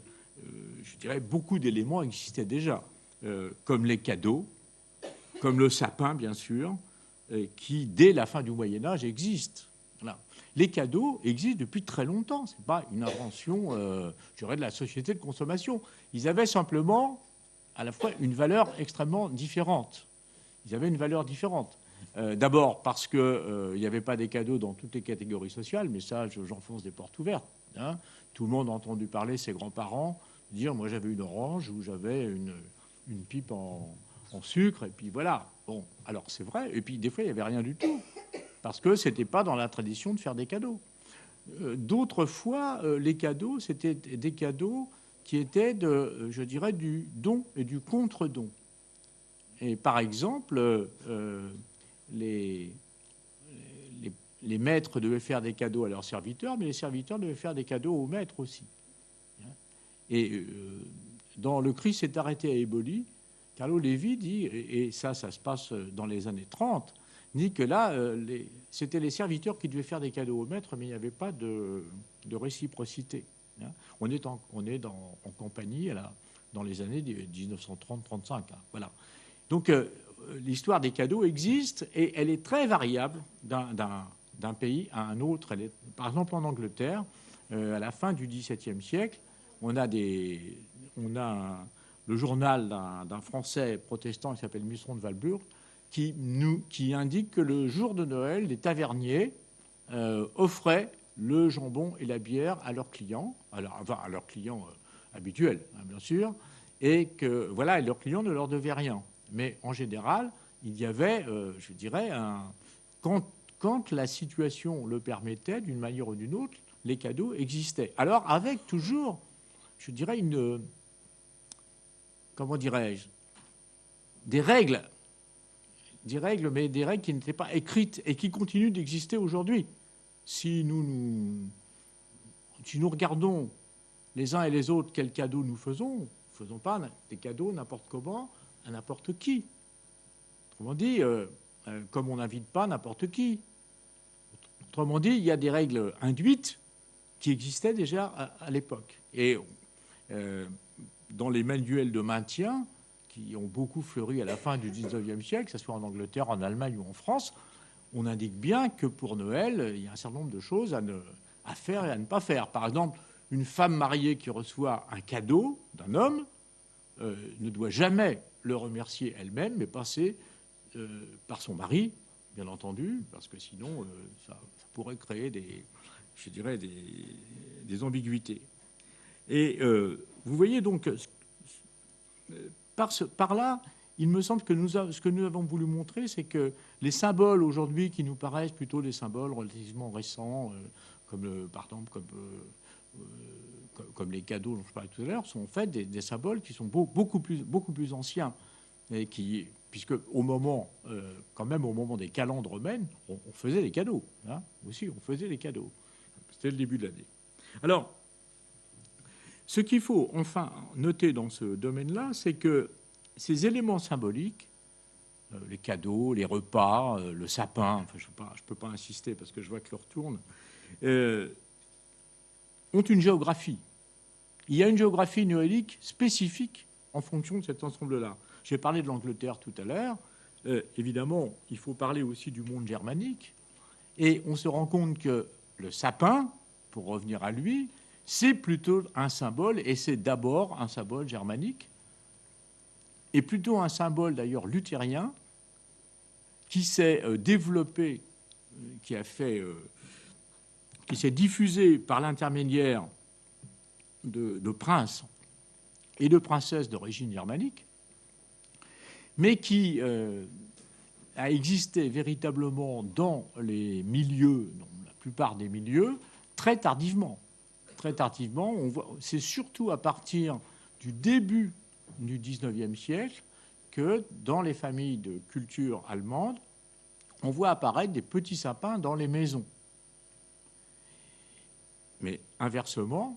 dirais, beaucoup d'éléments existaient déjà, comme les cadeaux, comme le sapin, bien sûr, qui, dès la fin du Moyen-Âge, existent. Voilà. Les cadeaux existent depuis très longtemps. Ce n'est pas une invention, je dirais, de la société de consommation. Ils avaient simplement, à la fois, une valeur extrêmement différente. Ils avaient une valeur différente. D'abord parce qu'il n'y avait pas des cadeaux dans toutes les catégories sociales, mais ça, j'enfonce des portes ouvertes. Tout le monde a entendu parler, ses grands-parents, dire « moi j'avais une orange » ou « j'avais une pipe en sucre », et puis voilà. Bon, alors c'est vrai, et puis des fois il n'y avait rien du tout, parce que ce n'était pas dans la tradition de faire des cadeaux. D'autres fois, les cadeaux, c'était des cadeaux qui étaient, je dirais, du don et du contre-don. Et par exemple, les maîtres devaient faire des cadeaux à leurs serviteurs, mais les serviteurs devaient faire des cadeaux aux maîtres aussi. Et dans Le Christ s'est arrêté à Éboli, Carlo Levi dit, et ça se passe dans les années 30, dit que là, c'était les serviteurs qui devaient faire des cadeaux aux maîtres, mais il n'y avait pas de réciprocité. On est en compagnie dans les années 1930-35. Voilà. Donc, l'histoire des cadeaux existe et elle est très variable d'un pays à un autre. Par exemple, en Angleterre, à la fin du XVIIe siècle, on a le journal d'un Français protestant qui s'appelle Musseron de Walburg qui indique que le jour de Noël, les taverniers offraient le jambon et la bière à leurs clients, à leurs clients habituels, bien sûr, et que voilà, leurs clients ne leur devaient rien. Mais en général, il y avait, je dirais, quand la situation le permettait, d'une manière ou d'une autre, les cadeaux existaient. Alors, avec toujours, je dirais, comment dirais-je, des règles, mais des règles qui n'étaient pas écrites et qui continuent d'exister aujourd'hui. Si nous regardons les uns et les autres quels cadeaux nous faisons pas des cadeaux n'importe comment à n'importe qui. Autrement dit, comme on n'invite pas n'importe qui. Autrement dit, il y a des règles induites qui existaient déjà à l'époque. Et dans les manuels de maintien, qui ont beaucoup fleuri à la fin du XIXe siècle, que ce soit en Angleterre, en Allemagne ou en France, on indique bien que pour Noël, il y a un certain nombre de choses à faire et à ne pas faire. Par exemple, une femme mariée qui reçoit un cadeau d'un homme ne doit jamais le remercier elle-même, mais passer par son mari, bien entendu, parce que sinon, ça pourrait créer des ambiguïtés. Et vous voyez donc, par là, il me semble que ce que nous avons voulu montrer, c'est que les symboles aujourd'hui qui nous paraissent plutôt des symboles relativement récents, par exemple comme les cadeaux dont je parlais tout à l'heure, sont en fait des symboles qui sont beaucoup plus anciens. Et puisque quand même au moment des calendes romaines, on faisait des cadeaux. Hein, aussi, on faisait des cadeaux. C'était le début de l'année. Alors, ce qu'il faut enfin noter dans ce domaine-là, c'est que ces éléments symboliques, les cadeaux, les repas, le sapin, enfin, je ne peux pas insister parce que je vois que l'heure tourne, ont une géographie. Il y a une géographie noélique spécifique en fonction de cet ensemble-là. J'ai parlé de l'Angleterre tout à l'heure. Évidemment, il faut parler aussi du monde germanique. Et on se rend compte que le sapin, pour revenir à lui, c'est plutôt un symbole, et c'est d'abord un symbole germanique, et plutôt un symbole d'ailleurs luthérien, qui s'est développé, qui s'est diffusé par l'intermédiaire de princes et de princesses d'origine germanique, mais qui a existé véritablement dans les milieux, dans la plupart des milieux, très tardivement. Très tardivement, c'est surtout à partir du début du XIXe siècle que dans les familles de culture allemande, on voit apparaître des petits sapins dans les maisons. Mais inversement,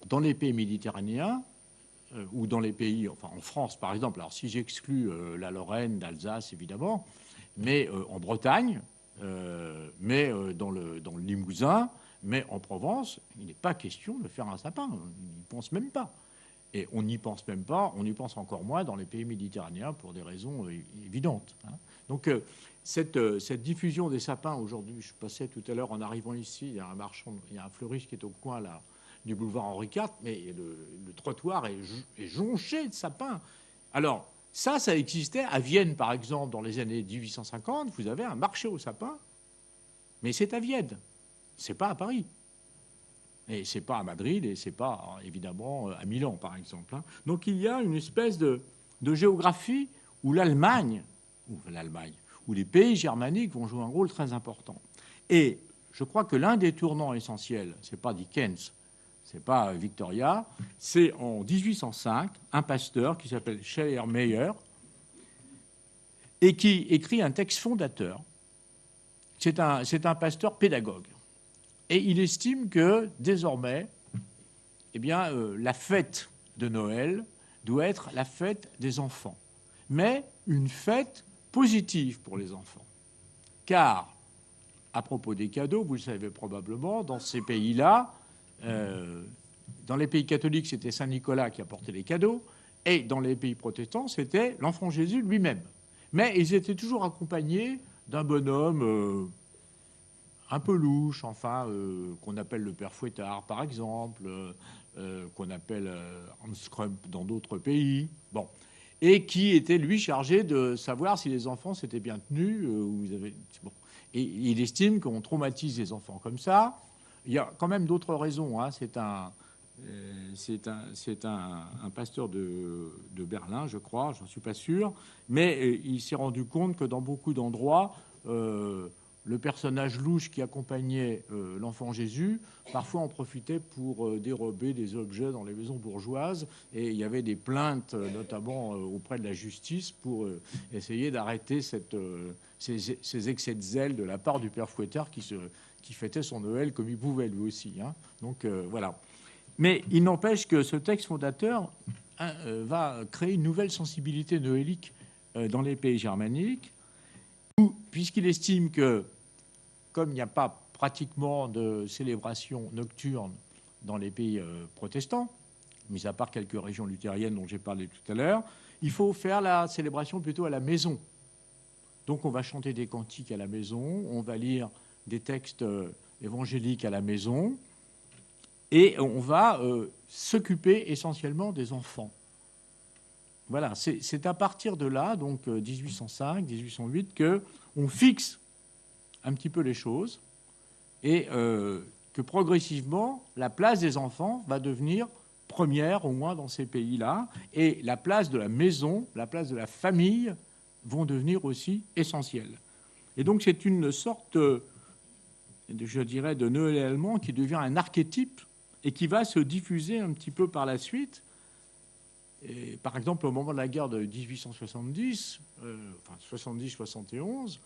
dans les pays méditerranéens, ou dans les pays, enfin en France par exemple, alors si j'exclus la Lorraine, l'Alsace évidemment, mais en Bretagne, mais dans le Limousin, mais en Provence, il n'est pas question de faire un sapin, on n'y pense même pas. Et on n'y pense même pas, on y pense encore moins dans les pays méditerranéens pour des raisons évidentes. Hein. Donc cette diffusion des sapins aujourd'hui, je passais tout à l'heure en arrivant ici, il y a un fleuriste qui est au coin là, du boulevard Henri IV, mais le trottoir est jonché de sapins. Alors, ça existait à Vienne, par exemple, dans les années 1850. Vous avez un marché aux sapins, mais c'est à Vienne, c'est pas à Paris. Et c'est pas à Madrid, et c'est pas, évidemment, à Milan, par exemple. Hein. Donc, il y a une espèce de géographie où où les pays germaniques vont jouer un rôle très important. Et je crois que l'un des tournants essentiels, c'est pas Dickens, c'est pas Victoria, c'est en 1805, un pasteur qui s'appelle Schleiermacher et qui écrit un texte fondateur. C'est un pasteur pédagogue. Et il estime que, désormais, eh bien, la fête de Noël doit être la fête des enfants, mais une fête positive pour les enfants. Car, à propos des cadeaux, vous le savez probablement, dans ces pays-là, dans les pays catholiques, c'était Saint Nicolas qui apportait les cadeaux, et dans les pays protestants, c'était l'enfant Jésus lui-même. Mais ils étaient toujours accompagnés d'un bonhomme un peu louche, enfin, qu'on appelle le père Fouettard, par exemple, qu'on appelle Hans Crump dans d'autres pays, bon, et qui était, lui, chargé de savoir si les enfants s'étaient bien tenus. Bon. Et il estime qu'on traumatise les enfants comme ça. Il y a quand même d'autres raisons. Hein. C'est un pasteur de Berlin, je crois, j'en suis pas sûr, mais il s'est rendu compte que dans beaucoup d'endroits, le personnage louche qui accompagnait l'enfant Jésus, parfois en profitait pour dérober des objets dans les maisons bourgeoises. Et il y avait des plaintes, notamment auprès de la justice, pour essayer d'arrêter ces excès de zèle de la part du père Fouettard qui fêtait son Noël comme il pouvait lui aussi. Hein. Donc voilà. Mais il n'empêche que ce texte fondateur va créer une nouvelle sensibilité noélique dans les pays germaniques, puisqu'il estime que, comme il n'y a pas pratiquement de célébration nocturne dans les pays protestants, mis à part quelques régions luthériennes dont j'ai parlé tout à l'heure, il faut faire la célébration plutôt à la maison. Donc on va chanter des cantiques à la maison, on va lire des textes évangéliques à la maison, et on va s'occuper essentiellement des enfants. Voilà, c'est à partir de là, donc 1805, 1808, qu'on fixe un petit peu les choses et que progressivement, la place des enfants va devenir première, au moins dans ces pays-là, et la place de la maison, la place de la famille vont devenir aussi essentielles. Et donc c'est une sorte, je dirais, de Noël allemand qui devient un archétype et qui va se diffuser un petit peu par la suite. Et par exemple, au moment de la guerre de 1870, enfin 70-71,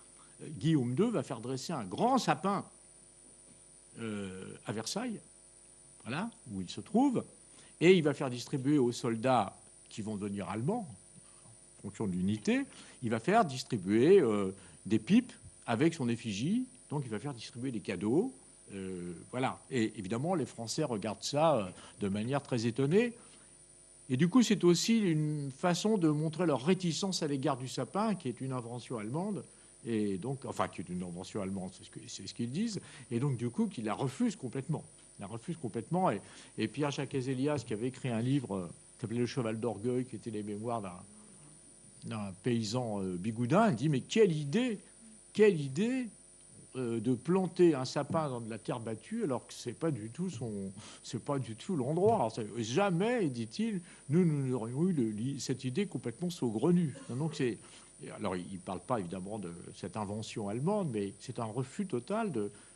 Guillaume II va faire dresser un grand sapin à Versailles, voilà, où il se trouve, et il va faire distribuer aux soldats qui vont devenir allemands, en fonction de l'unité, il va faire distribuer des pipes avec son effigie, donc il va faire distribuer des cadeaux, voilà. Et évidemment, les Français regardent ça de manière très étonnée. Et du coup, c'est aussi une façon de montrer leur réticence à l'égard du sapin, qui est une invention allemande, et donc, enfin, qui est une invention allemande, c'est ce qu'ils disent, et donc, du coup, qu'ils la refusent complètement. La refusent complètement. Et Pierre-Jacques Ezélias, qui avait écrit un livre qui s'appelait Le Cheval d'Orgueil, qui était les mémoires d'un paysan bigoudin, il dit, mais quelle idée de planter un sapin dans de la terre battue alors que c'est pas du tout l'endroit. Jamais, dit-il, nous aurions eu cette idée complètement saugrenue. Donc alors il parle pas évidemment de cette invention allemande, mais c'est un refus total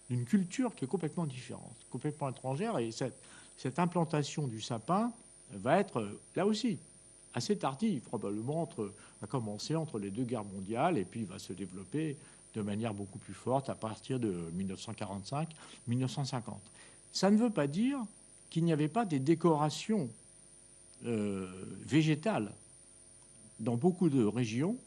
d'une culture qui est complètement différente, complètement étrangère, et cette implantation du sapin va être là aussi assez tardive, probablement va commencer entre les deux guerres mondiales et puis va se développer de manière beaucoup plus forte à partir de 1945-1950. Ça ne veut pas dire qu'il n'y avait pas des décorations végétales dans beaucoup de régions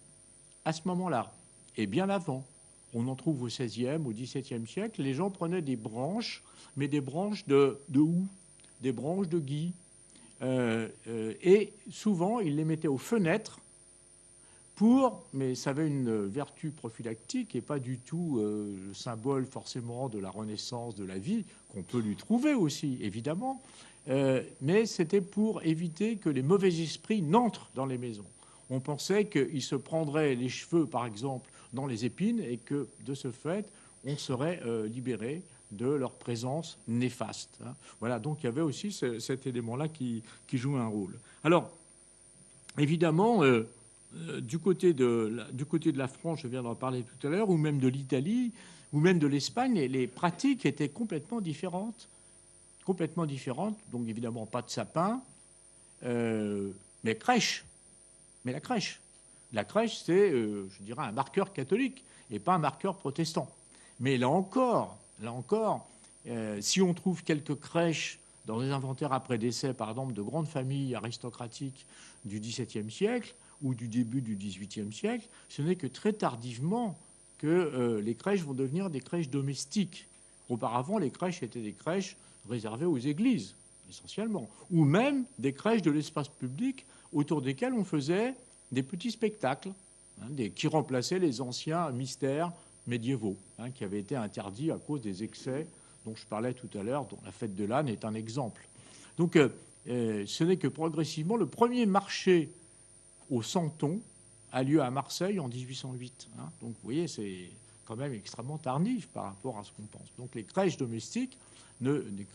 à ce moment-là, et bien avant. On en trouve au XVIe, au XVIIe siècle. Les gens prenaient des branches, mais des branches de houx, des branches de gui, et souvent ils les mettaient aux fenêtres mais ça avait une vertu prophylactique et pas du tout le symbole forcément de la renaissance de la vie, qu'on peut lui trouver aussi, évidemment, mais c'était pour éviter que les mauvais esprits n'entrent dans les maisons. On pensait qu'ils se prendraient les cheveux, par exemple, dans les épines et que, de ce fait, on serait libéré de leur présence néfaste. Voilà, donc il y avait aussi cet élément-là qui joue un rôle. Alors, évidemment... du côté de la France, je viens d'en parler tout à l'heure, ou même de l'Italie, ou même de l'Espagne, les pratiques étaient complètement différentes. Complètement différentes. Donc, évidemment, pas de sapin, mais crèche. Mais la crèche. La crèche, c'est, je dirais, un marqueur catholique et pas un marqueur protestant. Mais là encore, si on trouve quelques crèches dans les inventaires après décès, par exemple, de grandes familles aristocratiques du XVIIe siècle, ou du début du XVIIIe siècle, ce n'est que très tardivement que les crèches vont devenir des crèches domestiques. Auparavant, les crèches étaient des crèches réservées aux églises, essentiellement, ou même des crèches de l'espace public autour desquelles on faisait des petits spectacles qui remplaçaient les anciens mystères médiévaux, qui avaient été interdits à cause des excès dont je parlais tout à l'heure, dont la fête de l'âne est un exemple. Donc, ce n'est que progressivement le premier marché au Santon a lieu à Marseille en 1808. Donc, vous voyez, c'est quand même extrêmement tardif par rapport à ce qu'on pense. Donc, les crèches domestiques, des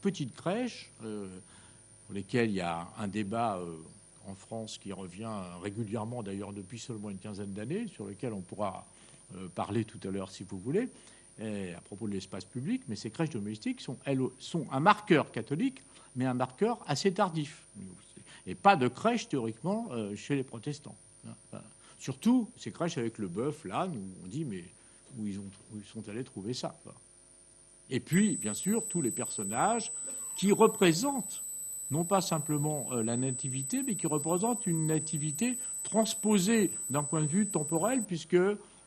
petites crèches, pour lesquelles il y a un débat en France qui revient régulièrement, d'ailleurs depuis seulement une quinzaine d'années, sur lequel on pourra parler tout à l'heure si vous voulez, à propos de l'espace public. Mais ces crèches domestiques sont un marqueur catholique, mais un marqueur assez tardif. Et pas de crèche, théoriquement, chez les protestants. Surtout ces crèches avec le bœuf, l'âne, où on dit, mais où ils sont allés trouver ça. Et puis, bien sûr, tous les personnages qui représentent, non pas simplement la nativité, mais qui représentent une nativité transposée d'un point de vue temporel, puisque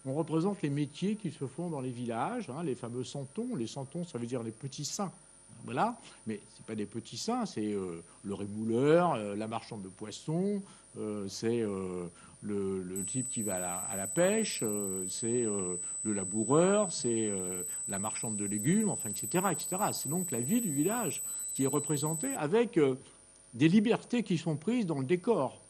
on représente les métiers qui se font dans les villages, les fameux santons. Les santons, ça veut dire les petits saints. Voilà, mais ce n'est pas des petits saints, c'est le rémouleur, la marchande de poissons, c'est le type qui va à la pêche, c'est le laboureur, c'est la marchande de légumes, enfin, etc., etc. C'est donc la vie du village qui est représentée avec des libertés qui sont prises dans le décor.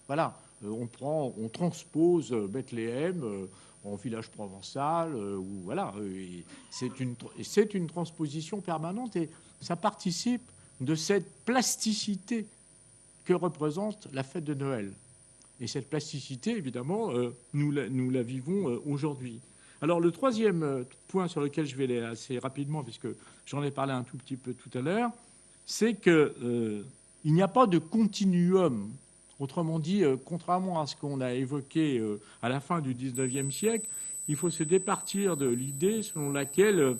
Voilà, on transpose Bethléem en village provençal, voilà, c'est une transposition permanente et ça participe de cette plasticité que représente la fête de Noël. Et cette plasticité, évidemment, nous la vivons aujourd'hui. Alors, le troisième point sur lequel je vais aller assez rapidement, puisque j'en ai parlé un tout petit peu tout à l'heure, c'est qu'il n'y a pas de continuum. Autrement dit, contrairement à ce qu'on a évoqué à la fin du XIXe siècle, il faut se départir de l'idée selon laquelle,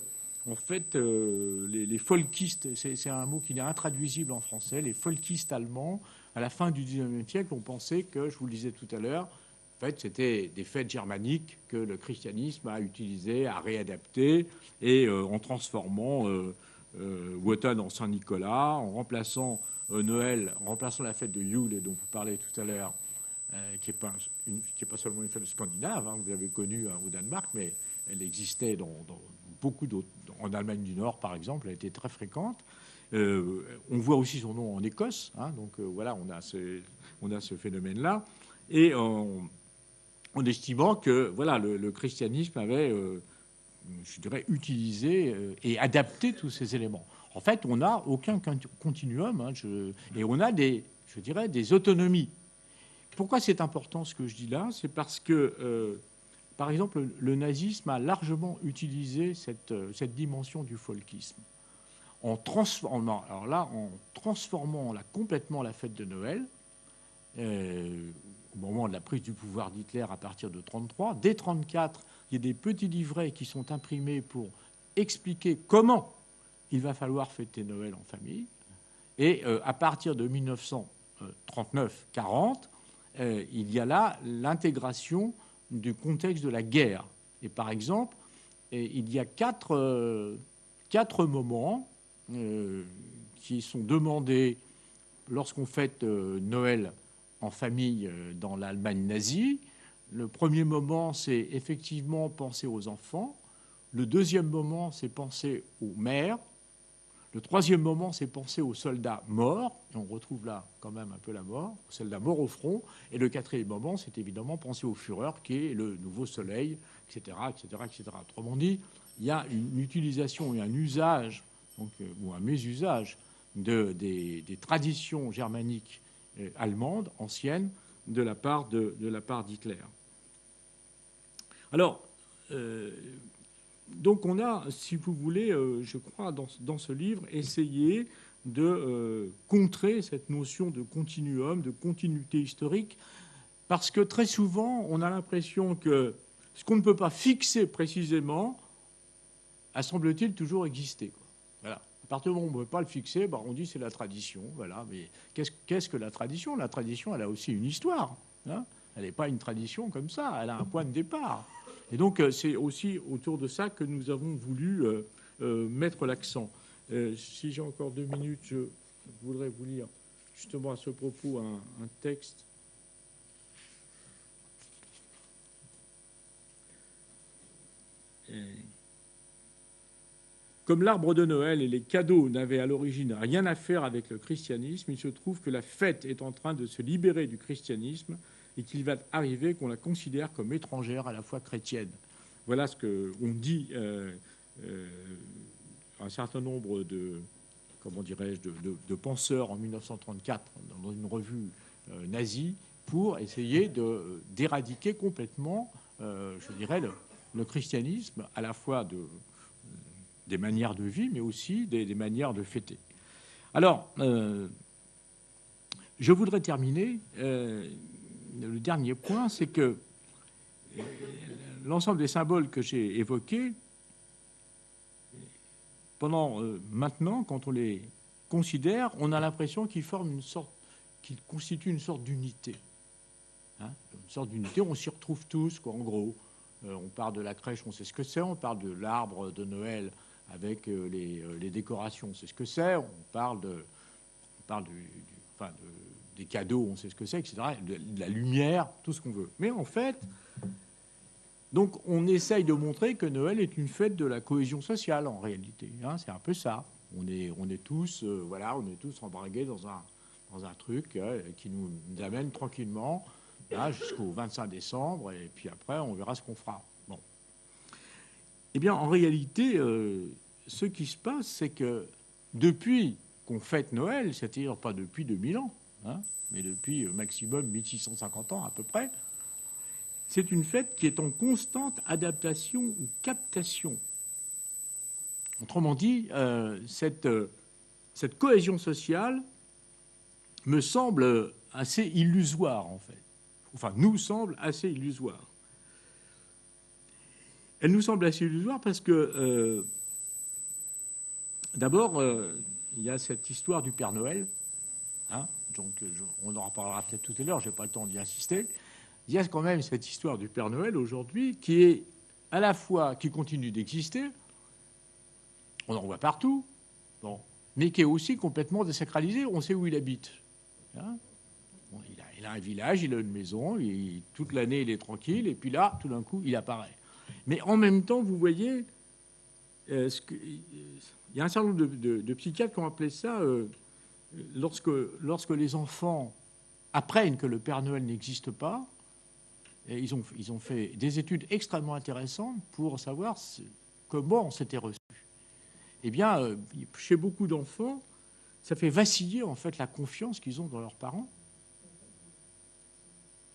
en fait, les folkistes, c'est un mot qui est intraduisible en français, les folkistes allemands, à la fin du XIXe siècle, on pensait que, je vous le disais tout à l'heure, en fait, c'était des fêtes germaniques que le christianisme a utilisées, a réadaptées, et en transformant Wotan en Saint-Nicolas, en remplaçant Noël, en remplaçant la fête de Yule, dont vous parlez tout à l'heure, qui n'est pas seulement une fête scandinave, hein, vous l'avez connue au Danemark, mais elle existait dans beaucoup d'autres. En Allemagne du Nord, par exemple, elle était très fréquente. On voit aussi son nom en Écosse, hein, donc voilà, on a ce phénomène-là. Et en estimant que voilà, le christianisme avait, je dirais, utilisé et adapté tous ces éléments. En fait, on n'a aucun continuum, hein, et on a je dirais, des autonomies. Pourquoi c'est important ce que je dis là? C'est parce que, par exemple, le nazisme a largement utilisé cette dimension du folkisme. En transformant complètement la fête de Noël, au moment de la prise du pouvoir d'Hitler à partir de 1933, dès 1934, il y a des petits livrets qui sont imprimés pour expliquer comment il va falloir fêter Noël en famille. Et à partir de 1939-40, il y a là l'intégration du contexte de la guerre. Et par exemple, il y a quatre moments qui sont demandés lorsqu'on fête Noël en famille dans l'Allemagne nazie. Le premier moment, c'est effectivement penser aux enfants. Le deuxième moment, c'est penser aux mères. Le troisième moment, c'est penser aux soldats morts. Et on retrouve là quand même un peu la mort, aux soldats morts au front. Et le quatrième moment, c'est évidemment penser au Führer, qui est le nouveau soleil, etc., etc., etc. Autrement dit, il y a une utilisation et un usage, donc, ou un mésusage des traditions germaniques allemandes, anciennes, de la part d'Hitler. Alors, donc on a, si vous voulez, je crois, dans ce livre, essayé de contrer cette notion de continuum, de continuité historique, parce que très souvent, on a l'impression que ce qu'on ne peut pas fixer précisément a, semble-t-il, toujours existé, quoi. Voilà. À partir du moment où on ne peut pas le fixer, on dit c'est la tradition. Voilà. Mais qu'est-ce que la tradition? La tradition, elle a aussi une histoire, hein. Elle n'est pas une tradition comme ça, elle a un point de départ. Et donc, c'est aussi autour de ça que nous avons voulu mettre l'accent. Si j'ai encore 2 minutes, je voudrais vous lire justement à ce propos un texte. Comme l'arbre de Noël et les cadeaux n'avaient à l'origine rien à faire avec le christianisme, il se trouve que la fête est en train de se libérer du christianisme et qu'il va arriver qu'on la considère comme étrangère à la foi chrétienne. Voilà ce qu'on dit un certain nombre de penseurs en 1934 dans une revue nazie pour essayer d'éradiquer complètement, je dirais, le christianisme, à la fois des manières de vie, mais aussi des manières de fêter. Alors, je voudrais terminer. Le dernier point, c'est que l'ensemble des symboles que j'ai évoqués, maintenant, quand on les considère, on a l'impression qu'ils constituent une sorte d'unité. Hein, une sorte d'unité, on s'y retrouve tous, quoi, en gros. On parle de la crèche, on sait ce que c'est. On parle de l'arbre de Noël avec les décorations, on sait ce que c'est. On parle des cadeaux, on sait ce que c'est, etc. De la lumière, tout ce qu'on veut. Mais en fait, donc on essaye de montrer que Noël est une fête de la cohésion sociale, en réalité. Hein, c'est un peu ça. On est tous embarqués dans un truc qui nous amène tranquillement là, jusqu'au 25 décembre, et puis après, on verra ce qu'on fera. Bon. Eh bien, en réalité, ce qui se passe, c'est que depuis qu'on fête Noël, c'est-à-dire pas depuis 2000 ans, hein, mais depuis maximum 1650 ans à peu près, c'est une fête qui est en constante adaptation ou captation. Autrement dit, cette cohésion sociale me semble assez illusoire, en fait. Enfin, nous semble assez illusoire. Elle nous semble assez illusoire parce que, d'abord, il y a cette histoire du Père Noël, hein, donc on en reparlera peut-être tout à l'heure, je n'ai pas le temps d'y insister. Il y a quand même cette histoire du Père Noël aujourd'hui qui est à la fois, qui continue d'exister, on en voit partout, bon, mais qui est aussi complètement désacralisé, on sait où il habite. Hein, bon, il a un village, il a une maison, toute l'année il est tranquille, et puis là, tout d'un coup, il apparaît. Mais en même temps, vous voyez, il y a un certain nombre de psychiatres qui ont appelé ça, lorsque les enfants apprennent que le Père Noël n'existe pas, et ils ont fait des études extrêmement intéressantes pour savoir comment c'était reçu. Eh bien, chez beaucoup d'enfants, ça fait vaciller en fait la confiance qu'ils ont dans leurs parents.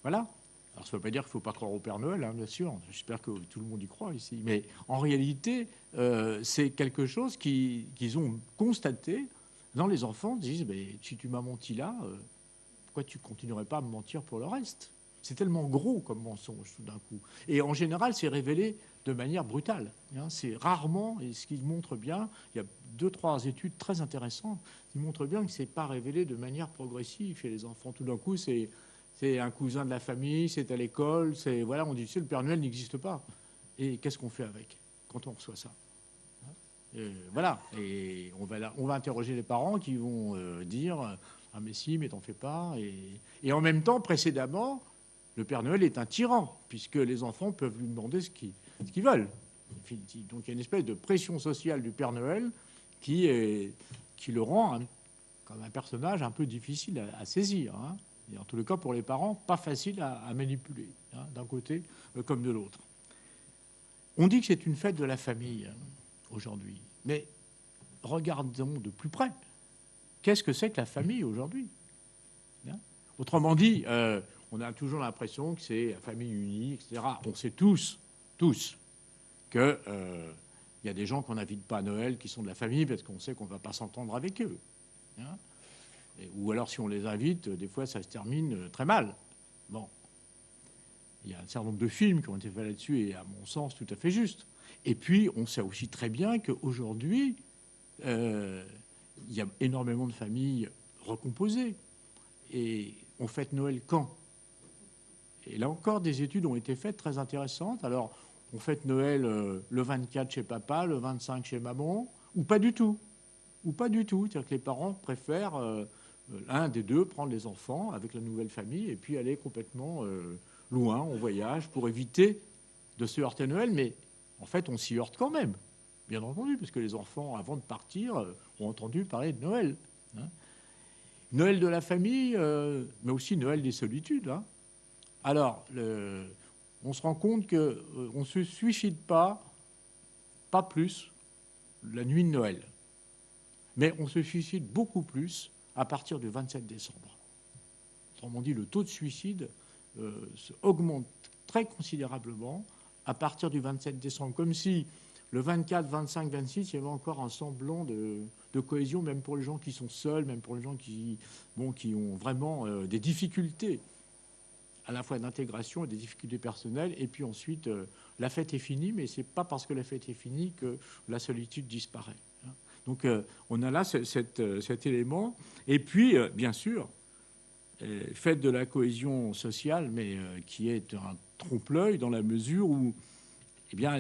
Voilà. Alors, ça ne veut pas dire qu'il ne faut pas croire au Père Noël, hein, bien sûr. J'espère que tout le monde y croit ici. Mais en réalité, c'est quelque chose qu'ils ont constaté dans les enfants. Ils disent, si tu m'as menti là, pourquoi tu ne continuerais pas à me mentir pour le reste? C'est tellement gros comme mensonge tout d'un coup. Et en général, c'est révélé de manière brutale. Hein. C'est rarement, et ce qui montre bien, il y a 2-3 études très intéressantes qui montrent bien que ce n'est pas révélé de manière progressive chez les enfants. Tout d'un coup, c'est un cousin de la famille, c'est à l'école, voilà, on dit, le Père Noël n'existe pas. Et qu'est-ce qu'on fait avec quand on reçoit ça? Voilà, et on va interroger les parents qui vont dire, ah mais si, mais t'en fais pas. Et en même temps, précédemment, le Père Noël est un tyran, puisque les enfants peuvent lui demander ce qu'ils veulent. Donc il y a une espèce de pression sociale du Père Noël qui le rend comme un personnage un peu difficile à saisir. Hein. Et en tous les cas, pour les parents, pas facile à manipuler, hein, d'un côté comme de l'autre. On dit que c'est une fête de la famille aujourd'hui. Mais regardons de plus près. Qu'est-ce que c'est que la famille aujourd'hui? Hein? Autrement dit, on a toujours l'impression que c'est la famille unie, etc. On sait tous qu'il y a des gens qu'on n'invite pas à Noël qui sont de la famille parce qu'on sait qu'on ne va pas s'entendre avec eux. Hein? Ou alors, si on les invite, des fois, ça se termine très mal. Bon. Il y a un certain nombre de films qui ont été faits là-dessus et, à mon sens, tout à fait juste. Et puis, on sait aussi très bien qu'aujourd'hui, il y a énormément de familles recomposées. Et on fête Noël quand? Et là encore, des études ont été faites très intéressantes. Alors, on fête Noël le 24 chez papa, le 25 chez maman, ou pas du tout. Ou pas du tout. C'est-à-dire que les parents préfèrent l'un des deux prendre les enfants avec la nouvelle famille et puis aller complètement loin, en voyage, pour éviter de se heurter à Noël. Mais en fait, on s'y heurte quand même, bien entendu, parce que les enfants, avant de partir, ont entendu parler de Noël. Hein. Noël de la famille, mais aussi Noël des solitudes. Hein. Alors, on se rend compte qu'on ne se suicide pas plus, la nuit de Noël. Mais on se suicide beaucoup plus à partir du 27 décembre. Autrement dit, le taux de suicide augmente très considérablement à partir du 27 décembre, comme si le 24, 25, 26, il y avait encore un semblant de cohésion, même pour les gens qui sont seuls, même pour les gens qui ont vraiment des difficultés, à la fois d'intégration et des difficultés personnelles. Et puis ensuite, la fête est finie, mais ce n'est pas parce que la fête est finie que la solitude disparaît. Donc on a là cet élément. Et puis, bien sûr, fête de la cohésion sociale, mais qui est un trompe-l'œil dans la mesure où eh bien,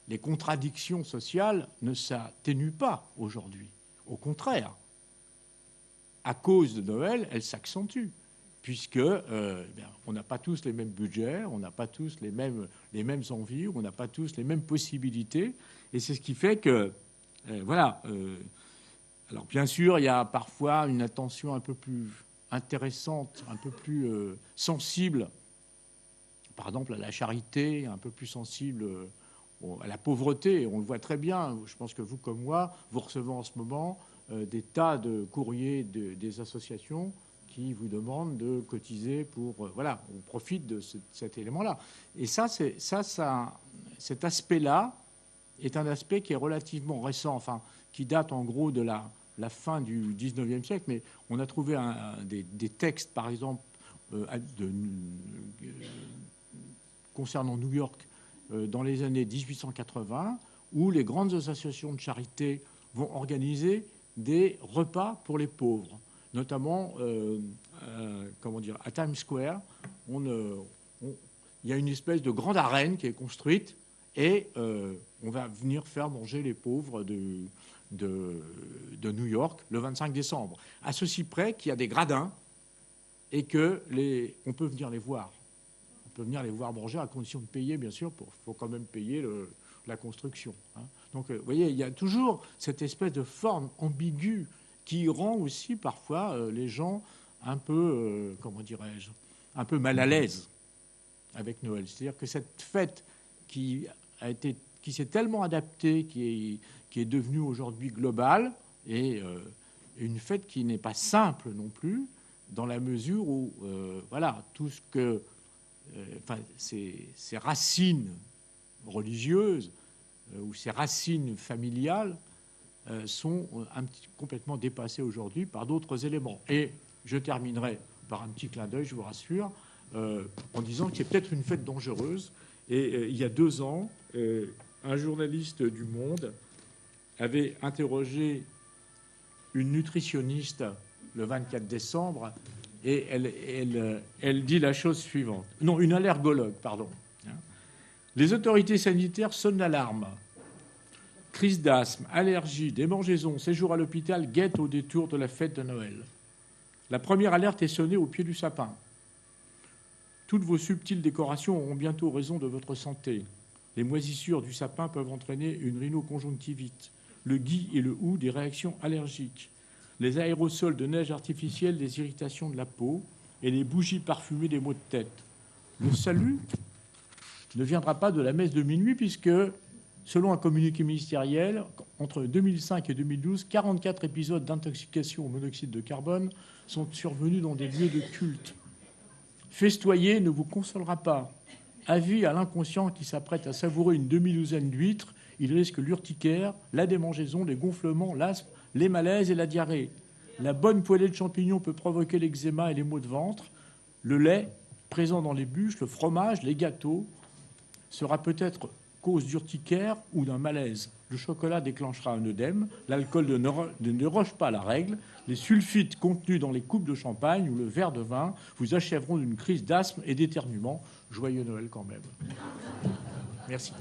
les contradictions sociales ne s'atténuent pas aujourd'hui. Au contraire, à cause de Noël, elles s'accentuent, puisque on n'a pas tous les mêmes budgets, on n'a pas tous les mêmes envies, on n'a pas tous les mêmes possibilités. Et c'est ce qui fait que voilà. Alors bien sûr, il y a parfois une attention un peu plus intéressante, un peu plus sensible, par exemple à la charité, un peu plus sensible à la pauvreté. On le voit très bien. Je pense que vous, comme moi, vous recevez en ce moment des tas de courriers des associations qui vous demandent de cotiser pour... voilà, on profite de cet élément-là. Et cet aspect-là est un aspect qui est relativement récent, enfin, qui date en gros de la fin du 19e siècle, mais on a trouvé des textes, par exemple, concernant New York dans les années 1880, où les grandes associations de charité vont organiser des repas pour les pauvres, notamment à Times Square. Il y a une espèce de grande arène qui est construite et on va venir faire manger les pauvres de New York le 25 décembre. À ceci près qu'il y a des gradins et on peut venir les voir. On peut venir les voir manger à condition de payer, bien sûr. Il faut quand même payer la construction. Hein. Donc, vous voyez, il y a toujours cette espèce de forme ambiguë qui rend aussi parfois les gens un peu, un peu mal à l'aise avec Noël. C'est-à-dire que cette fête qui s'est tellement adaptée, qui est devenue aujourd'hui globale, et une fête qui n'est pas simple non plus, dans la mesure où, tout ce que... ces racines religieuses ou ces racines familiales sont complètement dépassées aujourd'hui par d'autres éléments. Et je terminerai par un petit clin d'œil, je vous rassure, en disant que c'est peut-être une fête dangereuse. Et il y a 2 ans, un journaliste du Monde avait interrogé une nutritionniste le 24 décembre, et elle dit la chose suivante. Non, une allergologue, pardon. Les autorités sanitaires sonnent l'alarme. Crise d'asthme, allergie, démangeaisons, séjour à l'hôpital guettent au détour de la fête de Noël. La première alerte est sonnée au pied du sapin. Toutes vos subtiles décorations auront bientôt raison de votre santé. Les moisissures du sapin peuvent entraîner une rhinoconjonctivite, le gui et le houx des réactions allergiques, les aérosols de neige artificielle des irritations de la peau et les bougies parfumées des maux de tête. Le salut ne viendra pas de la messe de minuit puisque, selon un communiqué ministériel, entre 2005 et 2012, 44 épisodes d'intoxication au monoxyde de carbone sont survenus dans des lieux de culte. Festoyer ne vous consolera pas. Avis à l'inconscient qui s'apprête à savourer une demi-douzaine d'huîtres, il risque l'urticaire, la démangeaison, les gonflements, l'asthme, les malaises et la diarrhée. La bonne poêlée de champignons peut provoquer l'eczéma et les maux de ventre. Le lait, présent dans les bûches, le fromage, les gâteaux, sera peut-être cause d'urticaire ou d'un malaise. Le chocolat déclenchera un œdème. L'alcool ne déroge pas à la règle. Les sulfites contenus dans les coupes de champagne ou le verre de vin vous achèveront d'une crise d'asthme et d'éternuement. Joyeux Noël quand même. Merci.